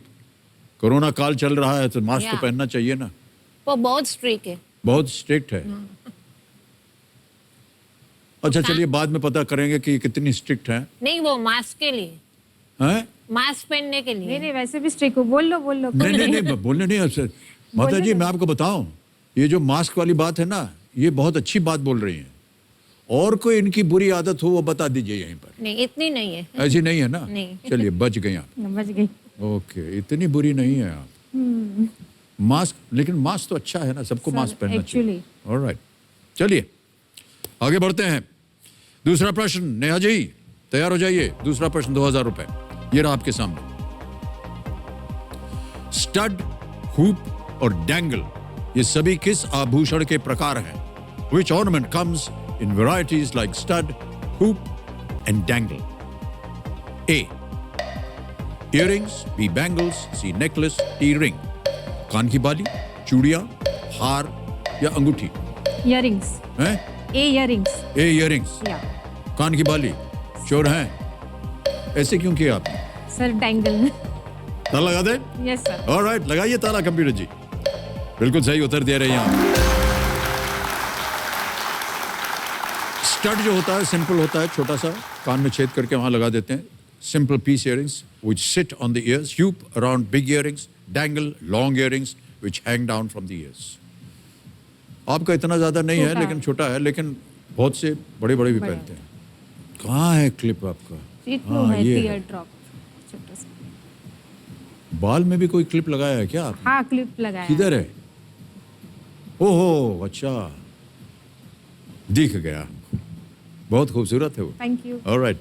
कोरोना काल चल रहा है तो मास्क तो या। पहनना चाहिए ना। वो बहुत स्ट्रिक्ट है। बहुत स्ट्रिक्ट है। अच्छा चलिए बाद में पता करेंगे कि कितनी स्ट्रिक्ट है। नहीं वो मास्क के लिए, हैं? मास्क पहनने के लिए। नहीं नहीं वैसे भी स्ट्रिक हो। बोल लो नहीं नहीं नहीं बोलने नहीं अवसर। माता जी मैं आपको बताऊं, ये जो मास्क वाली बात है ना, ये बहुत अच्छी बात बोल रही हैं। और कोई इनकी बुरी आदत हो वो बता दीजिए यहीं पर। नहीं इतनी नहीं है। ऐसी नहीं है ना? नहीं। चलिए बच गई आप। समझ गई। ओके, इतनी बुरी नहीं है आप। मास्क, लेकिन मास्क तो अच्छा है ना, सबको सर, मास्क पहनना चाहिए। actually। ऑलराइट, चलिए आगे बढ़ते हैं। दूसरा प्रश्न, नेहा जी तैयार हो जाइए। दूसरा प्रश्न 2000 रुपए, ये रहा आपके सामने। स्टड, हुप और डैंगल ये सभी किस आभूषण के प्रकार हैं? Which ornament comes in varieties like stud, hoop and dangle? A. Earrings, B. Bangles, C. Necklace, D. Ring. कान की बाली, चूड़ियां, हार या अंगूठी? इयररिंग्स। हैं? ए इयररिंग्स। ए इयररिंग्स, या कान की बाली, श्योर हैं? ऐसे क्यों किया आपने? Sir dangle. ताला लगा दे? Yes sir. ऑलराइट, लगाइए ताला कंप्यूटर जी। बिल्कुल सही उत्तर दे रहे हैं आप। स्टड जो होता है सिंपल होता है, छोटा सा कान में छेद करके वहां लगा देते हैं। Simple piece earrings which sit on the ears, hoop around big earrings, dangle long earrings which hang down from the ears. आपका इतना ज्यादा नहीं है छोटा लेकिन है। छोटा है, लेकिन बहुत से बड़े बड़े भी बड़े। पहनते हैं। कहाँ है क्लिप आपका? इतना हाँ, है ये टीयर है। ड्रॉप छोटा सा। बाल में भी कोई क्लिप लगाया है क्या आपने? हाँ क्लिप लगाया। किधर है? ओहो अच्छा, दिख गया। बहुत खूबसूरत है वो। Thank you. ऑलराइट,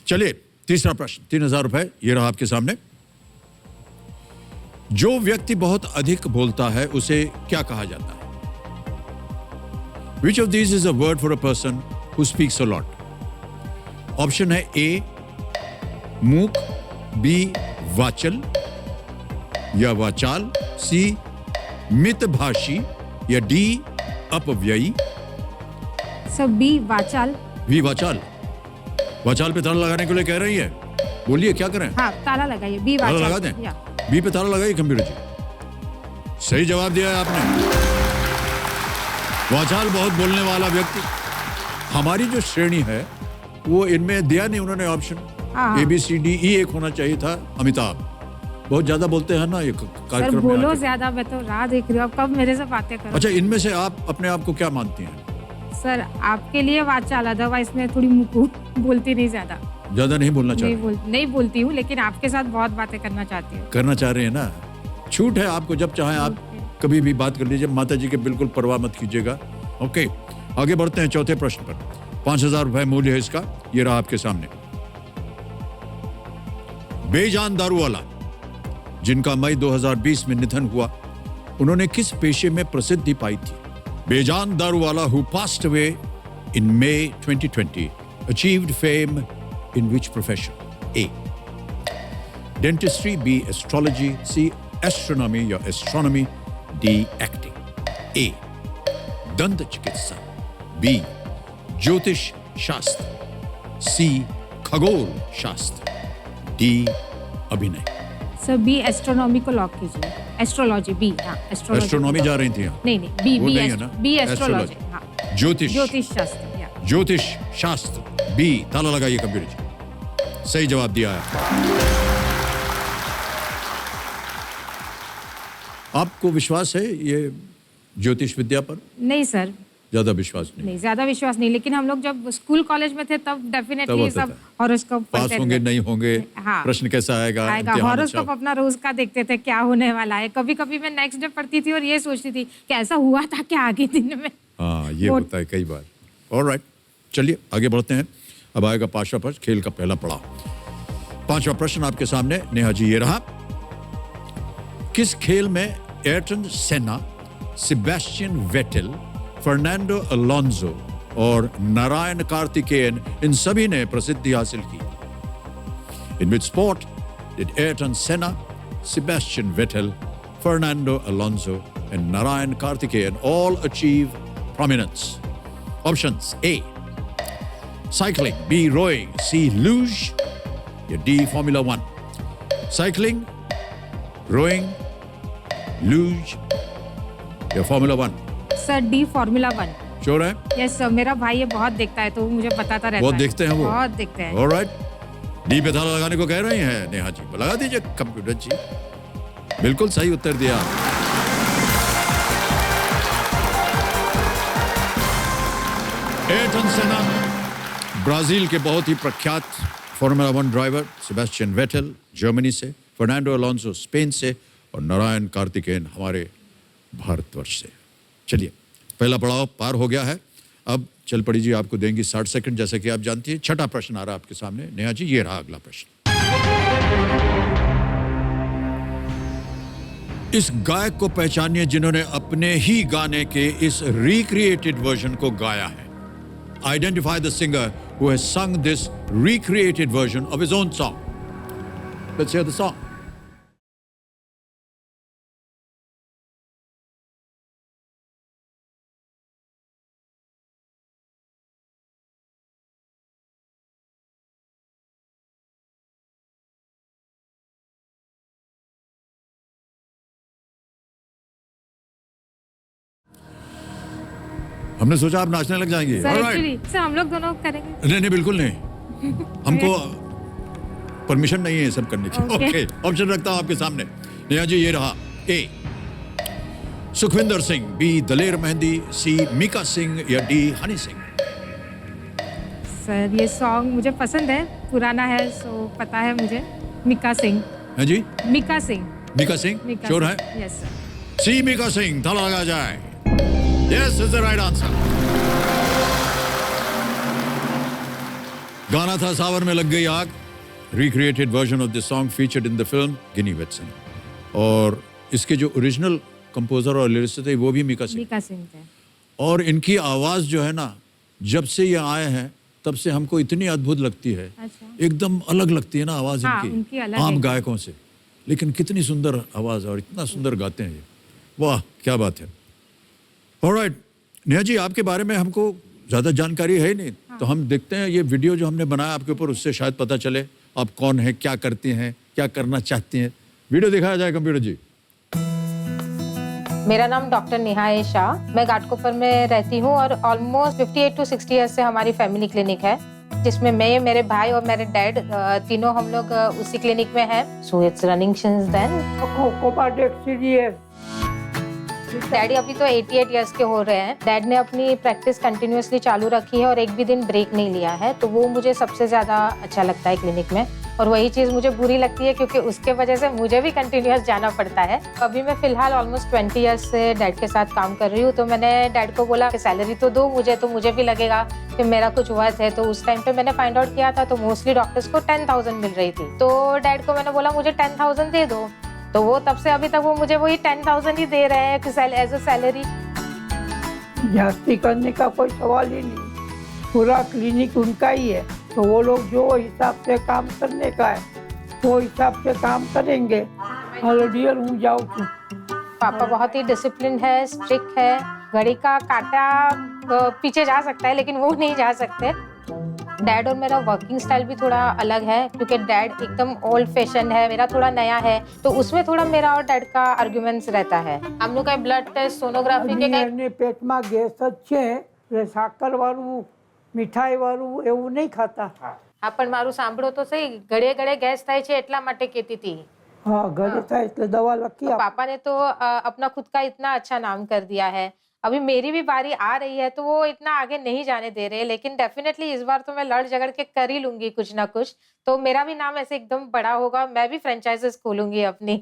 चलिए तीसरा प्रश्न, 3000 रुपए, ये रहा आपके सामने। जो व्यक्ति बहुत अधिक बोलता है उसे क्या कहा जाता है? Which of these is a word for a person who speaks a lot? Option है ए मूक, बी वाचल या वाचाल, सी मितभाषी या डी अपव्ययी। सर बी वाचाल। वी वाचाल, वाचाल पे ताला लगाने के लिए कह रही है, बोलिए क्या करें? हाँ, ताला लगाइए, बी ताला वाचाल। लगा दें? या बी पे ताला लगाइए कंप्यूटर जी। सही जवाब दिया है आपने। वाचाल बहुत बोलने वाला व्यक्ति। हमारी जो श्रेणी है वो इनमें दिया नहीं उन्होंने ऑप्शन। हाँ। ABCDE एक होना चाहिए था। अमिताभ बहुत ज्यादा बोलते हैं ना ये सर कार्यक्रम में बोलो आके। ज्यादा, मैं तो राह देख रही हूँ, अब कब मेरे से बातें करो। अच्छा, इनमें से आप अपने आप को क्या मानती हैं? सर आपके लिए वाचाल, अदरवाइज मैं थोड़ी मुकू बोलती नहीं ज्यादा। ज्यादा नहीं बोलना चाह रहे? नहीं बोलती हूँ, लेकिन आपके साथ बहुत बातें करना चाहती हूँ। करना चाह रहे हैं ना, छूट है आपको, जब चाहें आप कभी भी बात कर लीजिए। माता जी के बिल्कुल परवाह मत कीजिएगा। ओके, आगे बढ़ते हैं चौथे प्रश्न पर। 5,000 रुपए मूल्य है इसका। ये रहा आपके सामने। बेजान दारूवाला, जिनका मई 2020 में निधन हुआ, उन्होंने किस पेशे में प्रसिद्धि पाई थी? बेजान Daruwalla who passed away in May 2020 achieved fame in which profession? A. Dentistry, B. Astrology, C. Astronomy या astronomy, D. Acting. A. दंत चिकित्सा, B. ज्योतिष शास्त्र, C. खगोल शास्त्र, D. अभिनय। सर बी एस्ट्रोनॉमी को लॉक कीजिए। Astrology, B. हाँ, एस्ट्रोनॉमी जा रही थी आप? नहीं, बी वो बी नहीं है ना? B astrology. Astrology। हाँ, ज्योतिष ज्योतिष शास्त्र। या ज्योतिष शास्त्र, बी। ताला लगाइए कंप्यूटर जी। सही जवाब दिया है। आपको विश्वास है ये ज्योतिष विद्या पर? नहीं सर, ज्यादा विश्वास नहीं। नहीं ज्यादा विश्वास नहीं, लेकिन हम लोग जब स्कूल कॉलेज में थे तब तब डेफिनेटली होता सब था। हॉरोस्कोप पास पढ़ते होंगे थे। नहीं होंगे, हाँ। प्रश्न कैसा आएगा, आएगा इम्तिहान हॉरोस्कोप अच्छा। अपना रोज का देखते थे क्या होने वाला है। कभी कभी मैं नेक्स्ट डे पढ़ती थी और ये सोचती थी कि ऐसा हुआ था क्या आगे दिन में। हाँ, ये वो- होता है कई बार। ऑलराइट, चलिए आगे बढ़ते हैं। अब आएगा पांचवा प्रश्न, खेल का पहला पड़ाव। पांचवा प्रश्न आपके सामने, नेहा जी, ये रहा। किस खेल में एयरटन सेना, सेबेस्टियन वेटेल, फर्नांडो अलोंसो और नारायण कार्तिकेयन, इन सभी ने प्रसिद्धि हासिल की? इन विच स्पोर्ट डिड एयरटन सेना, Sebastian Vettel, Fernando Alonso and Narayan Karthikeyan all achieve prominence? Options: A. Cycling, B. Rowing, C. Luge, या D. Formula 1? Cycling, rowing, luge या Formula 1? Sir D formula 1। Sure है? यस सर, मेरा भाई ये बहुत देखता है तो वो मुझे बताता रहता बहुत है। देखते हैं वो? बहुत देखते हैं। ऑलराइट, डी पे ताला लगाने को कह रही हैं नेहा जी, लगा दीजिए कंप्यूटर जी। बिल्कुल सही उत्तर दिया। एयरटन सेना ब्राजील के बहुत ही प्रख्यात formula 1 driver, Sebastian Vettel Germany से, फर्नांडो अलोंसो स्पेन से और नारायण कार्तिकेयन हमारे भारतवर्ष से। चलिए, पहला पड़ाव पार हो गया है। अब चल पड़ी जी आपको देंगी 60 सेकंड, जैसा कि आप जानती हैं। छठा प्रश्न आ रहा है आपके सामने। नेहा जी, ये रहा अगला प्रश्न। इस गायक को पहचानिए जिन्होंने अपने ही गाने के इस रिक्रिएटेड वर्जन को गाया है। Identify the singer who has sung this recreated version of his own song. Let's hear the song. हमने सोचा आप नाचने लग जाएंगे। Sir Alright. एक्चुअली सर हम लोग दोनों करेंगे। नहीं नहीं, बिल्कुल नहीं, हमको परमिशन नहीं है ये सब करने की। Okay. ओके, ऑप्शन रखता हूं आपके सामने। नेहा जी, ये रहा। ए. सुखविंदर सिंह, बी. दलेर मेहंदी, सी. मीका सिंह या डी. हनी सिंह? सर ये सॉन्ग मुझे पसंद है, पुराना है सो पता है मुझे। मीका सिंह। है जी, मीका सिंह। मीका सिंह मीका श्योर सिंह। है? Yes sir. C. Mika Singh, ताला लगा जाए। Yes is the right answer. गाना था सावर में लग गई आग। Recreated version of this song featured in the film Ginny वेटसन, और इसके जो ओरिजिनल कंपोजर और लिरिसिस्ट थे वो भी मीका सिंह। मीका सिंह थे। और इनकी आवाज जो है ना, जब से ये आए हैं तब से हमको इतनी अद्भुत लगती है। अच्छा। एकदम अलग लगती है ना आवाज हाँ, उनकी इनकी अलग आम है। गायकों से, लेकिन कितनी सुंदर आवाज और इतना सुंदर गाते हैं ये। वाह क्या बात है। ऑलराइट, नेहा जी, आपके बारे में हमको ज्यादा जानकारी है ही नहीं। हाँ। तो हम देखते हैं ये वीडियो जो हमने बनाया आपके ऊपर, उससे शायद पता चले आप कौन है, क्या करते हैं, क्या करना चाहते हैं। वीडियो दिखाया जाए कंप्यूटर जी। मेरा नाम डॉक्टर नेहा शाह, मैं घाटकोपर में रहती हूँ और ऑलमोस्ट 58 to 60 ईयर्स से हमारी फैमिली क्लिनिक है, जिसमें मैं, मेरे भाई और मेरे डैड तीनों हम लोग उसी क्लिनिक में हैं। So it's running since then. Daddy अभी तो 88 इयर्स के हो रहे हैं। डैड ने अपनी प्रैक्टिस कंटिन्यूअसली चालू रखी है और एक भी दिन ब्रेक नहीं लिया है, तो वो मुझे सबसे ज़्यादा अच्छा लगता है क्लिनिक में। और वही चीज़ मुझे बुरी लगती है क्योंकि उसके वजह से मुझे भी कंटिन्यूअस जाना पड़ता है। अभी मैं फ़िलहाल ऑलमोस्ट 20 इयर्स से डैड के साथ काम कर रही हूँ, तो मैंने डैड को बोला कि सैलरी तो दो मुझे, तो मुझे भी लगेगा कि मेरा कुछ वर्थ है। तो उस टाइम पे मैंने फाइंड आउट किया था, तो मोस्टली डॉक्टर्स को 10,000 मिल रही थी। तो डैड को मैंने बोला मुझे 10,000 दे दो, तो वो तब से अभी तक वो मुझे वही 10,000 ही दे रहे हैं एज अ सैलरी। जास्ती करने का कोई सवाल ही नहीं, पूरा क्लिनिक उनका ही है, तो वो लोग जो हिसाब से काम करने का है वो हिसाब से काम करेंगे। हेलो डियर, हूँ जाऊँ क्यों? पापा बहुत ही डिसिप्लिन है, स्ट्रिक्ट है। घड़ी का कांटा पीछे जा सकता है लेकिन वो नहीं जा सकते। डैड और मेरा वर्किंग स्टाइल भी थोड़ा अलग है क्योंकि डैड एकदम ओल्ड फैशन है, मेरा थोड़ा नया है, तो उसमें थोड़ा मेरा और डैड का आर्ग्यूमेंट्स रहता है। हम लोग का ब्लड टेस्ट, सोनोग्राफी के એમને પેટમાં ગેસ જ છે એટલે સાકર વાળું મીઠાઈ વાળું એવું નહીં ખાતા। હા, પણ મારું સાંભળો તો સહી, ઘડે ઘડે ગેસ થાય છે એટલા માટે કહેતી હતી। હા, ઘરે થાય એટલે દવા લખી આપો। पापा ने तो अपना खुद का इतना अच्छा नाम कर दिया है। अभी मेरी भी बारी आ रही है तो वो इतना आगे नहीं जाने दे रहे, लेकिन डेफिनेटली इस बार तो मैं लड़ झगड़ के कर ही लूंगी कुछ ना कुछ, तो मेरा भी नाम ऐसे एकदम बड़ा होगा, मैं भी फ्रेंचाइजेस खोलूंगी अपनी।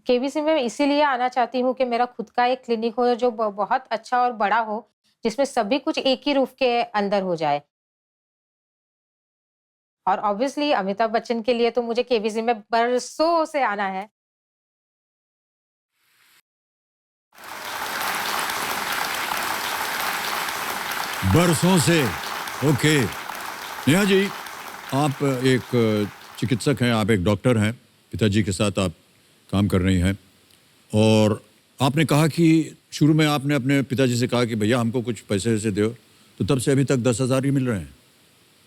केबीसी में इसीलिए आना चाहती हूँ कि मेरा खुद का एक क्लिनिक हो जो बहुत अच्छा और बड़ा हो, जिसमें सभी कुछ एक ही रूफ के अंदर हो जाए। और ऑब्वियसली अमिताभ बच्चन के लिए तो मुझे केबीसी में बरसों से आना है। बरसों से। ओके नेहा जी, आप एक चिकित्सक हैं, आप एक डॉक्टर हैं, पिताजी के साथ आप काम कर रही हैं, और आपने कहा कि शुरू में आपने अपने पिताजी से कहा कि भैया हमको कुछ पैसे वैसे दो, तो तब से अभी तक 10,000 ही मिल रहे हैं।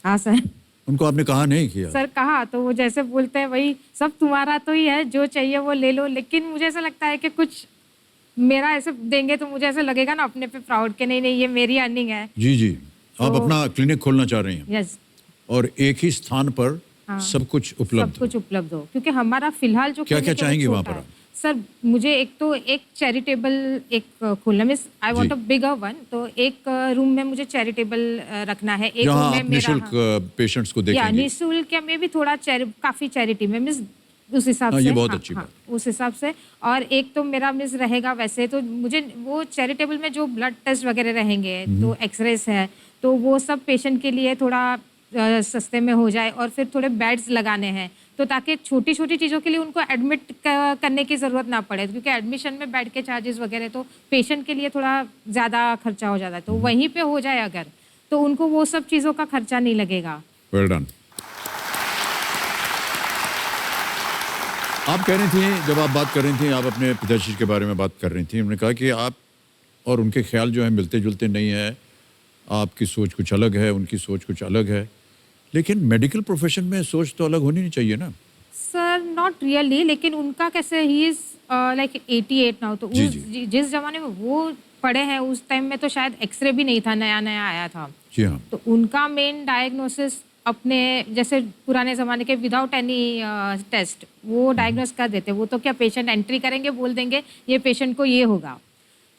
हाँ सर। उनको आपने कहा नहीं किया? सर कहा तो वो जैसे बोलते हैं वही सब तुम्हारा तो ही है, जो चाहिए वो ले लो, लेकिन मुझे ऐसा लगता है कि कुछ मेरा ऐसे देंगे तो मुझे ऐसा लगेगा ना अपने पे प्राउड के नहीं नहीं ये मेरी अर्निंग है। जी जी, आप तो- अपना क्लिनिक खोलना चाह रही हैं। यस। और एक ही स्थान पर हाँ, सब कुछ उपलब्ध सब कुछ उपलब्ध हो, क्योंकि हमारा फिलहाल जो क्या-क्या clinic है वो चाहेंगी वहाँ छोटा पर है। सर मुझे एक तो एक चैरिटेबल एक खोलना, miss I want a bigger one, तो एक रूम में मुझे चैरिटेबल रखना है, एक जहाँ रूम में आप मेरा निःशुल्क पेशेंट्स को या देखेंगे। निःशुल्क या में भी थोड़ा काफी चैरिटी में मिस उस हिसाब हाँ, से। ये बहुत अच्छी बात। उस हिसाब से। और एक तो मेरा मिस रहेगा वैसे तो मुझे वो चैरिटेबल में जो ब्लड टेस्ट वगैरह रहेंगे, तो एक्सरेस है, तो वो सब पेशेंट के लिए थोड़ा सस्ते में हो जाए, और फिर थोड़े बेड्स लगाने हैं, तो ताकि छोटी छोटी चीज़ों के लिए उनको एडमिट करने की ज़रूरत ना पड़े, क्योंकि एडमिशन में बेड के चार्जेस वगैरह तो पेशेंट के लिए थोड़ा ज़्यादा खर्चा हो जाता है, तो वहीं पे हो जाए अगर, तो उनको वो सब चीज़ों का खर्चा नहीं लगेगा। Well done. आप कह रही थी, जब आप बात कर रही थी, आप अपने पिताजी के बारे में बात कर रही थी, उन्होंने कहा कि आप और उनके ख्याल जो है मिलते जुलते नहीं है, आपकी सोच कुछ अलग है, उनकी सोच कुछ अलग है, लेकिन मेडिकल प्रोफेशन में सोच तो अलग होनी नहीं चाहिए ना? सर नॉट रियली, लेकिन उनका कैसे, ही इज लाइक 88 नाउ, तो जी, जिस जमाने में वो पढ़े हैं उस टाइम में तो शायद एक्सरे भी नहीं था, नया नया आया था। जी हाँ। तो उनका मेन डायग्नोसिस अपने जैसे पुराने ज़माने के विदाउट एनी टेस्ट वो डायग्नोस कर देते, वो तो क्या पेशेंट एंट्री करेंगे, बोल देंगे ये पेशेंट को ये होगा।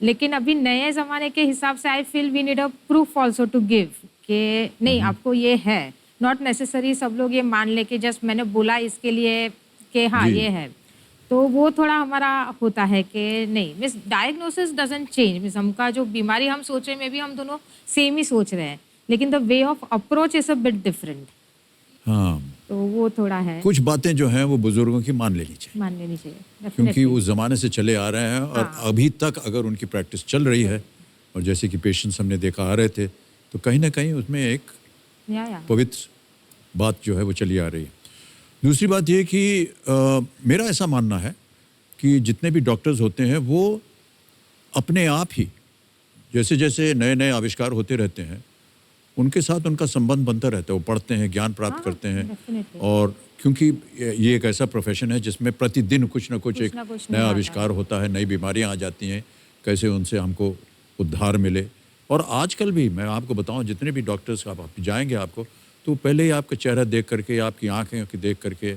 लेकिन अभी नए ज़माने के हिसाब से I feel we need a proof also to give कि नहीं आपको ये है, नॉट नेसेसरी सब लोग ये मान ले कि जस्ट मैंने बोला इसके लिए कि हाँ ये है, तो वो थोड़ा हमारा होता है कि नहीं miss diagnosis doesn't change, miss हमका जो बीमारी हम सोच रहे हैं, मे भी हम दोनों सेम ही सोच रहे हैं, लेकिन the way of approach is a bit different. हाँ, तो वो थोड़ा है, कुछ बातें जो हैं वो बुजुर्गों की मान लेनी चाहिए, मान लेनी चाहिए क्योंकि definitely। उस ज़माने से चले आ रहे हैं, और हाँ। अभी तक अगर उनकी प्रैक्टिस चल रही है, और जैसे कि पेशेंट्स हमने देखा आ रहे थे, तो कहीं ना कहीं उसमें एक या पवित्र बात जो है वो चली आ रही है। दूसरी बात ये कि मेरा ऐसा मानना है कि जितने भी डॉक्टर्स होते हैं वो अपने आप ही जैसे जैसे नए नए आविष्कार होते रहते हैं उनके साथ उनका संबंध बनता रहता है। वो पढ़ते हैं, ज्ञान प्राप्त करते हैं, definitely. और क्योंकि ये एक ऐसा प्रोफेशन है जिसमें प्रतिदिन कुछ ना कुछ एक ना कुछ नया नया आता आविष्कार होता है, नई बीमारियां आ जाती हैं, कैसे उनसे हमको उद्धार मिले। और आजकल भी मैं आपको बताऊं, जितने भी डॉक्टर्स आप जाएंगे आपको, तो पहले ही आपका चेहरा देख करके, आपकी आँखें देख करके,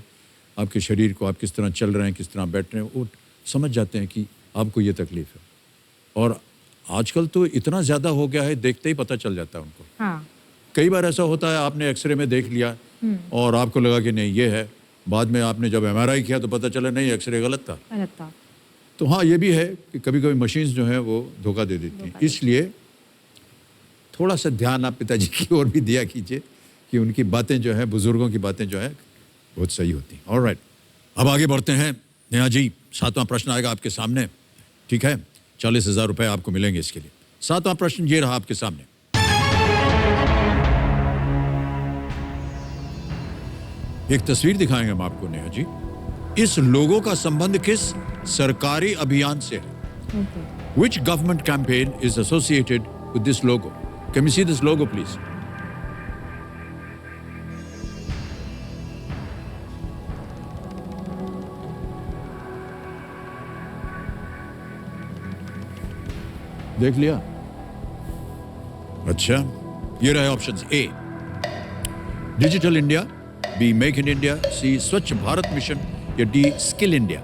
आपके शरीर को आप किस तरह चल रहे हैं, किस तरह बैठ रहे हैं, वो समझ जाते हैं कि आपको ये तकलीफ है। और आजकल तो इतना ज़्यादा हो गया है, देखते ही पता चल जाता है उनको। हाँ, कई बार ऐसा होता है, आपने एक्सरे में देख लिया और आपको लगा कि नहीं ये है, बाद में आपने जब MRI किया तो पता चला नहीं, एक्सरे गलत था। गलत था। तो हाँ, ये भी है कि कभी कभी मशीन्स जो हैं वो धोखा दे देती हैं। इसलिए थोड़ा सा ध्यान आप पिताजी की ओर भी दिया कीजिए कि उनकी बातें जो है, बुजुर्गों की बातें जो है बहुत सही होती हैं। ऑलराइट, अब आगे बढ़ते हैं। नेहा जी, 7वां प्रश्न आएगा आपके सामने, ठीक है? 40,000 रुपये आपको मिलेंगे इसके लिए। 7वां प्रश्न ये रहा आपके सामने। एक तस्वीर दिखाएंगे हम आपको नेहा जी। इस लोगो का संबंध किस सरकारी अभियान से है? Okay. Which government campaign is associated with this logo? Can we see this logo, please? देख लिया? अच्छा, ये रहे options. A digital India, B make in India, C Swachh Bharat mission, या डी स्किल इंडिया।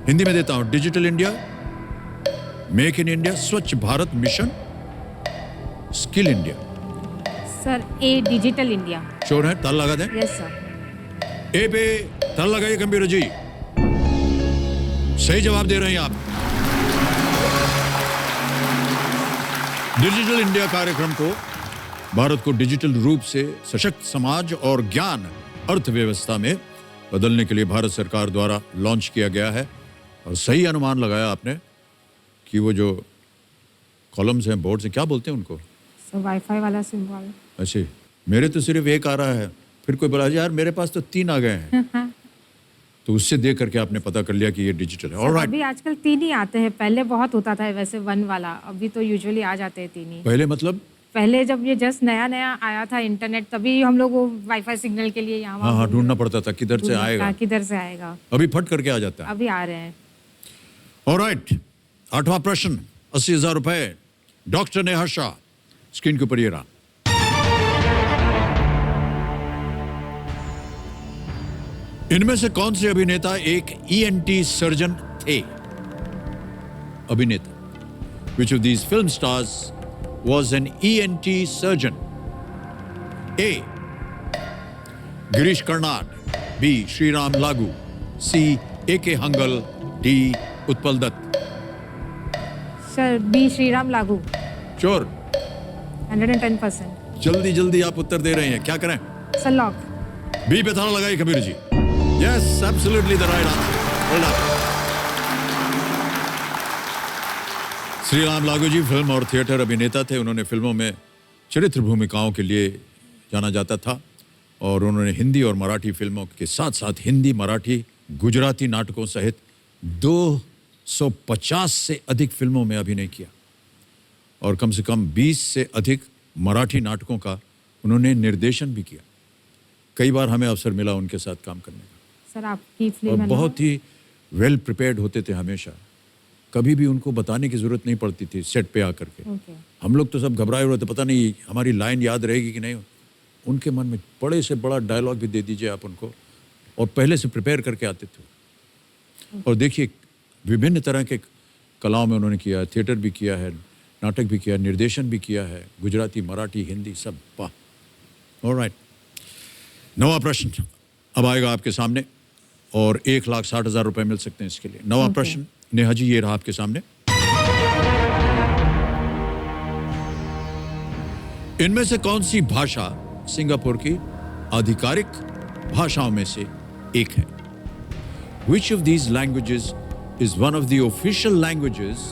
हिंदी में देता हूं, digital India, make in India, Swachh Bharat mission, skill India. Sir, A digital India. Sure है? ताल लगा दें। Yes sir. ए पे ताल लगाइए कंप्यूटर जी। सही जवाब दे रहे हैं आप। डिजिटल इंडिया कार्यक्रम को भारत को डिजिटल रूप से सशक्त समाज और ज्ञान अर्थव्यवस्था में बदलने के लिए भारत सरकार द्वारा लॉन्च किया गया है। और सही अनुमान लगाया आपने कि वो जो कॉलम्स हैं, बोर्ड्स हैं, क्या बोलते हैं उनको? सर, वाईफाई वाला सिंबल। ऐसे मेरे तो सिर्फ एक आ रहा है, फिर कोई बोला यार मेरे पास तो 3 आ गए हैं। तो उससे देख करके आपने पता कर लिया कि ये डिजिटल है। ऑलराइट, अभी आजकल 3 ही आते हैं, पहले बहुत होता था वैसे 1 वाला, अभी तो यूजुअली आ जाते हैं 3 ही। पहले मतलब पहले जब ये जस्ट नया नया आया था इंटरनेट, तभी हम लोग वो वाईफाई सिग्नल के लिए यहाँ हाँ ढूंढना पड़ता था किधर से आएगा, किधर से आएगा। अभी फट करके आ जाता है। अभी आ रहे हैं। ऑलराइट, 8वां प्रश्न, 80,000 रुपए। डॉक्टर नेहा शाह, स्क्रीन के ऊपर ये रहा। इनमें से कौन से अभिनेता एक ENT सर्जन थे? अभिनेता। Which of these film stars was an ENT surgeon? A. Girish Karnad, B. Shriram Lagoo, C. A.K. Hangal, D. Utpal Dutt. Sir, B Shriram Lagoo. Sure? 110%। जल्दी जल्दी आप उत्तर दे रहे हैं, क्या करें? Sir, lock. बी पे ताला लगाइए Kabir ji. Yes, absolutely the right answer. Well done. Shriram Lagoo ji film और थिएटर अभिनेता थे। उन्होंने फिल्मों में चरित्र भूमिकाओं के लिए जाना जाता था और उन्होंने हिंदी और मराठी फिल्मों के साथ साथ हिंदी, मराठी, गुजराती नाटकों सहित 250 से अधिक फिल्मों में अभिनय किया और कम से कम 20 से अधिक मराठी नाटकों का उन्होंने निर्देशन भी किया। कई बार हमें अवसर मिला उनके साथ काम करने का। सर, आपकी और फिल्म बहुत ही वेल प्रिपेयर्ड होते थे हमेशा। कभी भी उनको बताने की जरूरत नहीं पड़ती थी सेट पे आकर के। ओके। हम लोग तो सब घबराए हुए थे, पता नहीं हमारी लाइन याद रहेगी कि नहीं। उनके मन में बड़े से बड़ा डायलॉग भी दे दीजिए आप उनको, और पहले से प्रिपेयर करके आते थे। और देखिए, विभिन्न तरह के कलाओं में उन्होंने किया है, थिएटर भी किया है, नाटक भी किया, निर्देशन भी किया है, गुजराती, मराठी, हिंदी, सब। वाह। ऑलराइट, 9वां प्रश्न अब आएगा आपके सामने और 1,60,000 रुपए मिल सकते हैं इसके लिए। 9वां प्रश्न नेहा जी, ये रहा आपके सामने। इनमें से कौन सी भाषा सिंगापुर की आधिकारिक भाषाओं में से एक है? Which of these languages is one of the official languages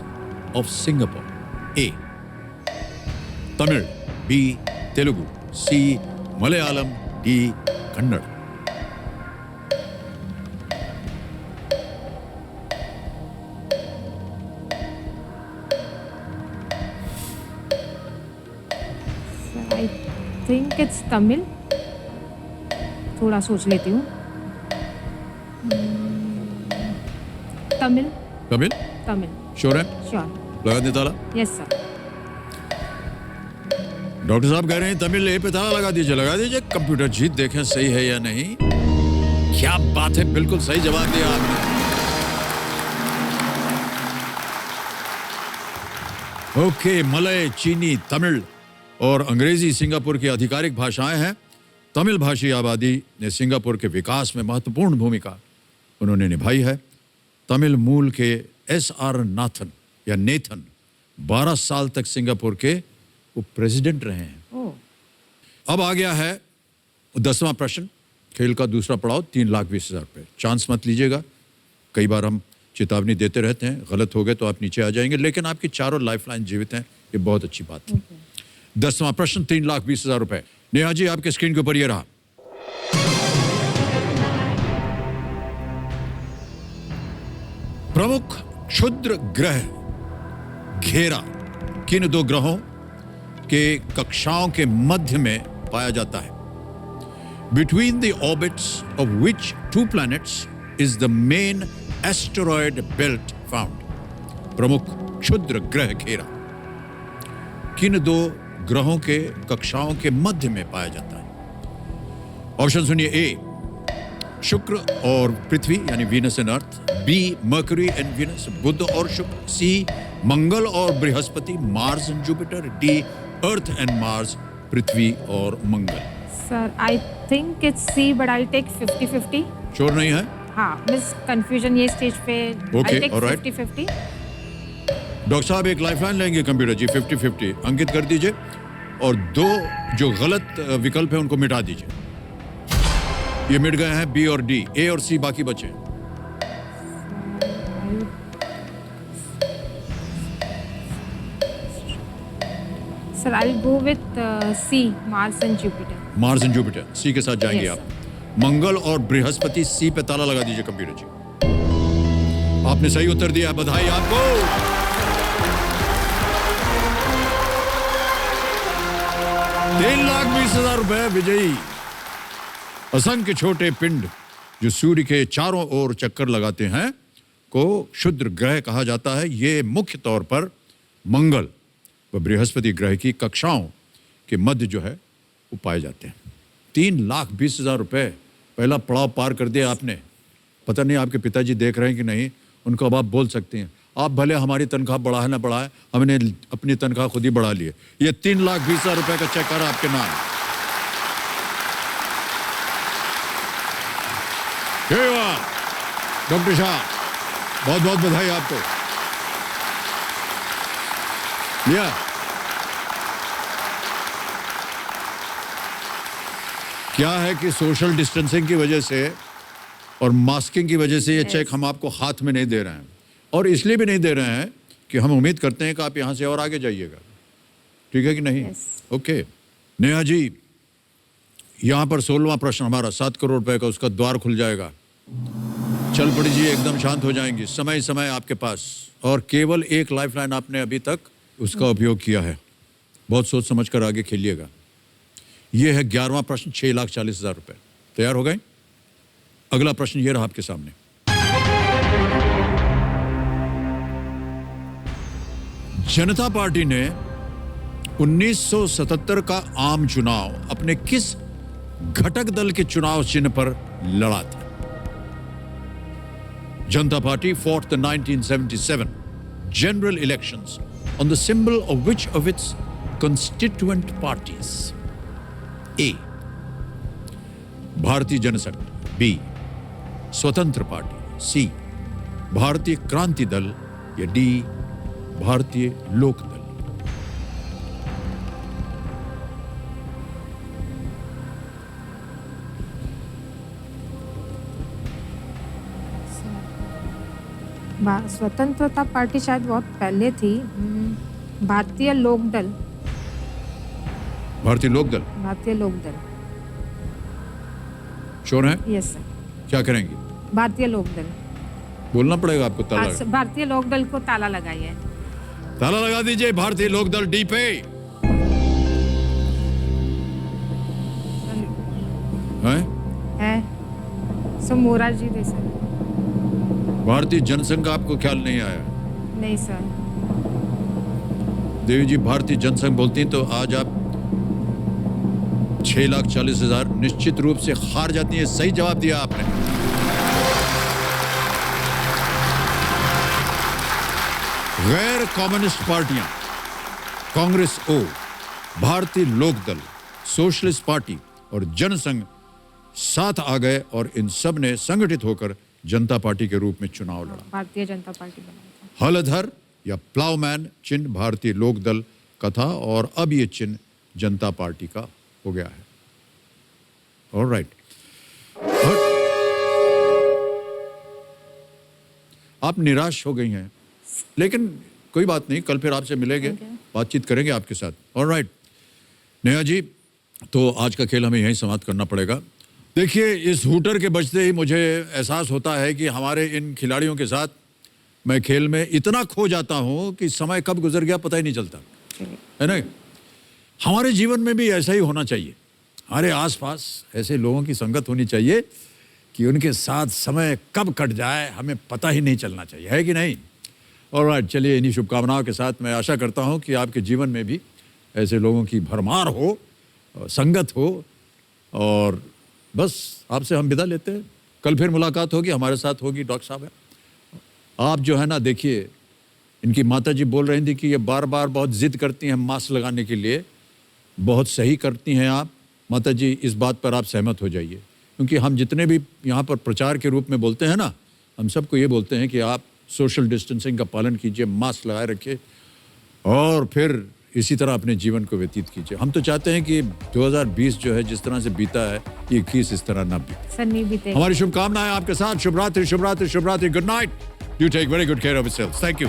of Singapore? A. Tamil, B. Telugu, C. Malayalam, D. Kannada। Think it's Tamil, थोड़ा सोच लेती हूँ। तमिल। तमिल तमिल। श्योर है? श्योर। लगा दे ताला। Yes sir. डॉक्टर साहब कह रहे हैं तमिल ए पे ताला लगा दीजिए। लगा दीजिए। कंप्यूटर जी देखें सही है या नहीं। क्या बात है, बिल्कुल सही जवाब दिया आपने। ओके, मलय, चीनी, तमिल और अंग्रेजी सिंगापुर की आधिकारिक भाषाएं हैं। तमिल भाषी आबादी ने सिंगापुर के विकास में महत्वपूर्ण भूमिका उन्होंने निभाई है। तमिल मूल के SR नाथन या नेथन 12 साल तक सिंगापुर के वो प्रेसिडेंट रहे हैं। अब आ गया है 10वां प्रश्न, खेल का दूसरा पड़ाव, 3,20,000 रुपए। चांस मत लीजिएगा, कई बार हम चेतावनी देते रहते हैं, गलत हो गए तो आप नीचे आ जाएंगे, लेकिन आपकी चारों लाइफलाइन जीवित हैं, ये बहुत अच्छी बात है। 10वां प्रश्न, 3,20,000 रुपए। नेहा जी आपके स्क्रीन के ऊपर ये रहा। प्रमुख क्षुद्र ग्रह घेरा किन दो ग्रहों के कक्षाओं के मध्य में पाया जाता है? Between the orbits of which two planets is the main asteroid belt found? प्रमुख क्षुद्र ग्रह घेरा किन दो ग्रहों के कक्षाओं के मध्य में पाया जाता है? ऑप्शन सुनिए। ए शुक्र और पृथ्वी यानी Venus and Earth, B Mercury and Venus बुध और शुक्र, सी मंगल और बृहस्पति Mars and Jupiter, D Earth and Mars पृथ्वी और मंगल। Sir I think it's C but I take 50-50। Sure नहीं है? हाँ, मिस कंफ्यूजन ये स्टेज पे। Okay, I take all right. 50-50। Doctor साहब एक लाइफलाइन लेंगे कंप्यूटर जी, 50-50 अंकित कर दीजिए और दो जो गलत विकल्प है उनको मिटा दीजिए। ये मिट गए हैं बी और डी, ए और सी बाकी बचे। Sir I will go with C, Mars and Jupiter. Mars and Jupiter, C के साथ जाएंगे Yes, आप। मंगल और बृहस्पति, सी पे ताला लगा दीजिए कंप्यूटर जी। आपने सही उत्तर दिया, बधाई आपको। ₹3,20,000 विजयी। असंख्य छोटे पिंड जो सूर्य के चारों ओर चक्कर लगाते हैं को क्षुद्र ग्रह कहा जाता है। ये मुख्य तौर पर मंगल व बृहस्पति ग्रह की कक्षाओं के मध्य जो है वो पाए जाते हैं। ₹3,20,000 पहला पड़ाव पार कर दिया आपने। पता नहीं आपके पिताजी देख रहे हैं कि नहीं, उनको अब आप बोल सकते हैं। आप भले हमारी तनख्वाह बढ़ा है ना बढ़ा है, हमने अपनी तनख्वाह खुद ही बढ़ा ली है। ये ₹3,20,000 का चेक है आपके नाम। डॉक्टर शाह बहुत बहुत बधाई आपको। लिया क्या है कि सोशल डिस्टेंसिंग की वजह से और मास्किंग की वजह से ये चेक हम आपको हाथ में नहीं दे रहे हैं, और इसलिए भी नहीं दे रहे हैं कि हम उम्मीद करते हैं कि आप यहां से और आगे जाइएगा। ठीक है कि नहीं? ओके नेहा जी, यहां पर 16वां प्रश्न हमारा 7 करोड़ रुपए का, उसका द्वार खुल जाएगा। चल पड़िए, एकदम शांत हो जाएंगी। समय समय आपके पास, और केवल एक लाइफलाइन आपने अभी तक उसका उपयोग किया है। बहुत सोच समझ कर आगे खेलिएगा। यह है 11वां प्रश्न, ₹6,40,000। तैयार हो गए? अगला प्रश्न यह रहा आपके सामने। जनता पार्टी ने 1977 का आम चुनाव अपने किस घटक दल के चुनाव चिन्ह पर लड़ा था? जनता party fought the 1977 general elections on the symbol of which of its constituent parties? A. भारतीय जनसंघ, B. स्वतंत्र पार्टी, C. भारतीय क्रांति दल, या D. भारतीय लोक दल। स्वतंत्रता पार्टी शायद बहुत पहले थी। भारतीय लोक दल। भारतीय लोक दल? भारतीय लोक दल। श्योर है? Yes sir. क्या करेंगे? भारतीय लोक दल। बोलना पड़ेगा आपको। ताला भारतीय लोक दल को ताला लगाइए। ताला लगा दीजिए। भारतीय लोक दल डी पे। सर मोरारजी देसाई। भारतीय जनसंघ का आपको ख्याल नहीं आया? नहीं सर। देवी जी, भारतीय जनसंघ बोलती हैं तो आज आप 6,40,000 निश्चित रूप से हार जाती है। सही जवाब दिया आपने। गैर कम्युनिस्ट पार्टियां कांग्रेस ओ, भारतीय लोकदल, सोशलिस्ट पार्टी और जनसंघ साथ आ गए और इन सब ने संगठित होकर जनता पार्टी के रूप में चुनाव लड़ा। भारतीय जनता पार्टी बना था। हलधर या प्लाउमैन चिन्ह भारतीय लोकदल का था और अब ये चिन्ह जनता पार्टी का हो गया है। ऑलराइट। आप निराश हो गई हैं, लेकिन कोई बात नहीं, कल फिर आपसे मिलेंगे, बातचीत करेंगे आपके साथ। ऑलराइट नेहा जी, तो आज का खेल हमें यहीं समाप्त करना पड़ेगा। देखिए, इस हूटर के बजते ही मुझे एहसास होता है कि हमारे इन खिलाड़ियों के साथ मैं खेल में इतना खो जाता हूं कि समय कब गुजर गया पता ही नहीं चलता, है ना? हमारे जीवन में भी ऐसा ही होना चाहिए। हमारे आसपास ऐसे लोगों की संगत होनी चाहिए कि उनके साथ समय कब कट जाए हमें पता ही नहीं चलना चाहिए, है कि नहीं? ऑलराइट, चलिए, इन्हीं शुभकामनाओं के साथ मैं आशा करता हूं कि आपके जीवन में भी ऐसे लोगों की भरमार हो, संगत हो, और बस आपसे हम विदा लेते हैं। कल फिर मुलाकात होगी, हमारे साथ होगी डॉक्टर साहब। आप जो है ना, देखिए, इनकी माता जी बोल रही थी कि ये बार बार बहुत जिद करती हैं मास्क लगाने के लिए। बहुत सही करती हैं आप माता जी, इस बात पर आप सहमत हो जाइए, क्योंकि हम जितने भी यहाँ पर प्रचार के रूप में बोलते हैं ना, हम सबको ये बोलते हैं कि आप सोशल डिस्टेंसिंग का पालन कीजिए, मास्क लगाए रखिए और फिर इसी तरह अपने जीवन को व्यतीत कीजिए। हम तो चाहते हैं कि 2020 जो है जिस तरह से बीता है, ये 21 इस तरह ना बीते। सर नहीं बीते। हमारी शुभकामनाएं आपके साथ। शुभ रात्रि, शुभ रात्रि, शुभ रात्रि। Good night. You take very good care of yourself. Thank you.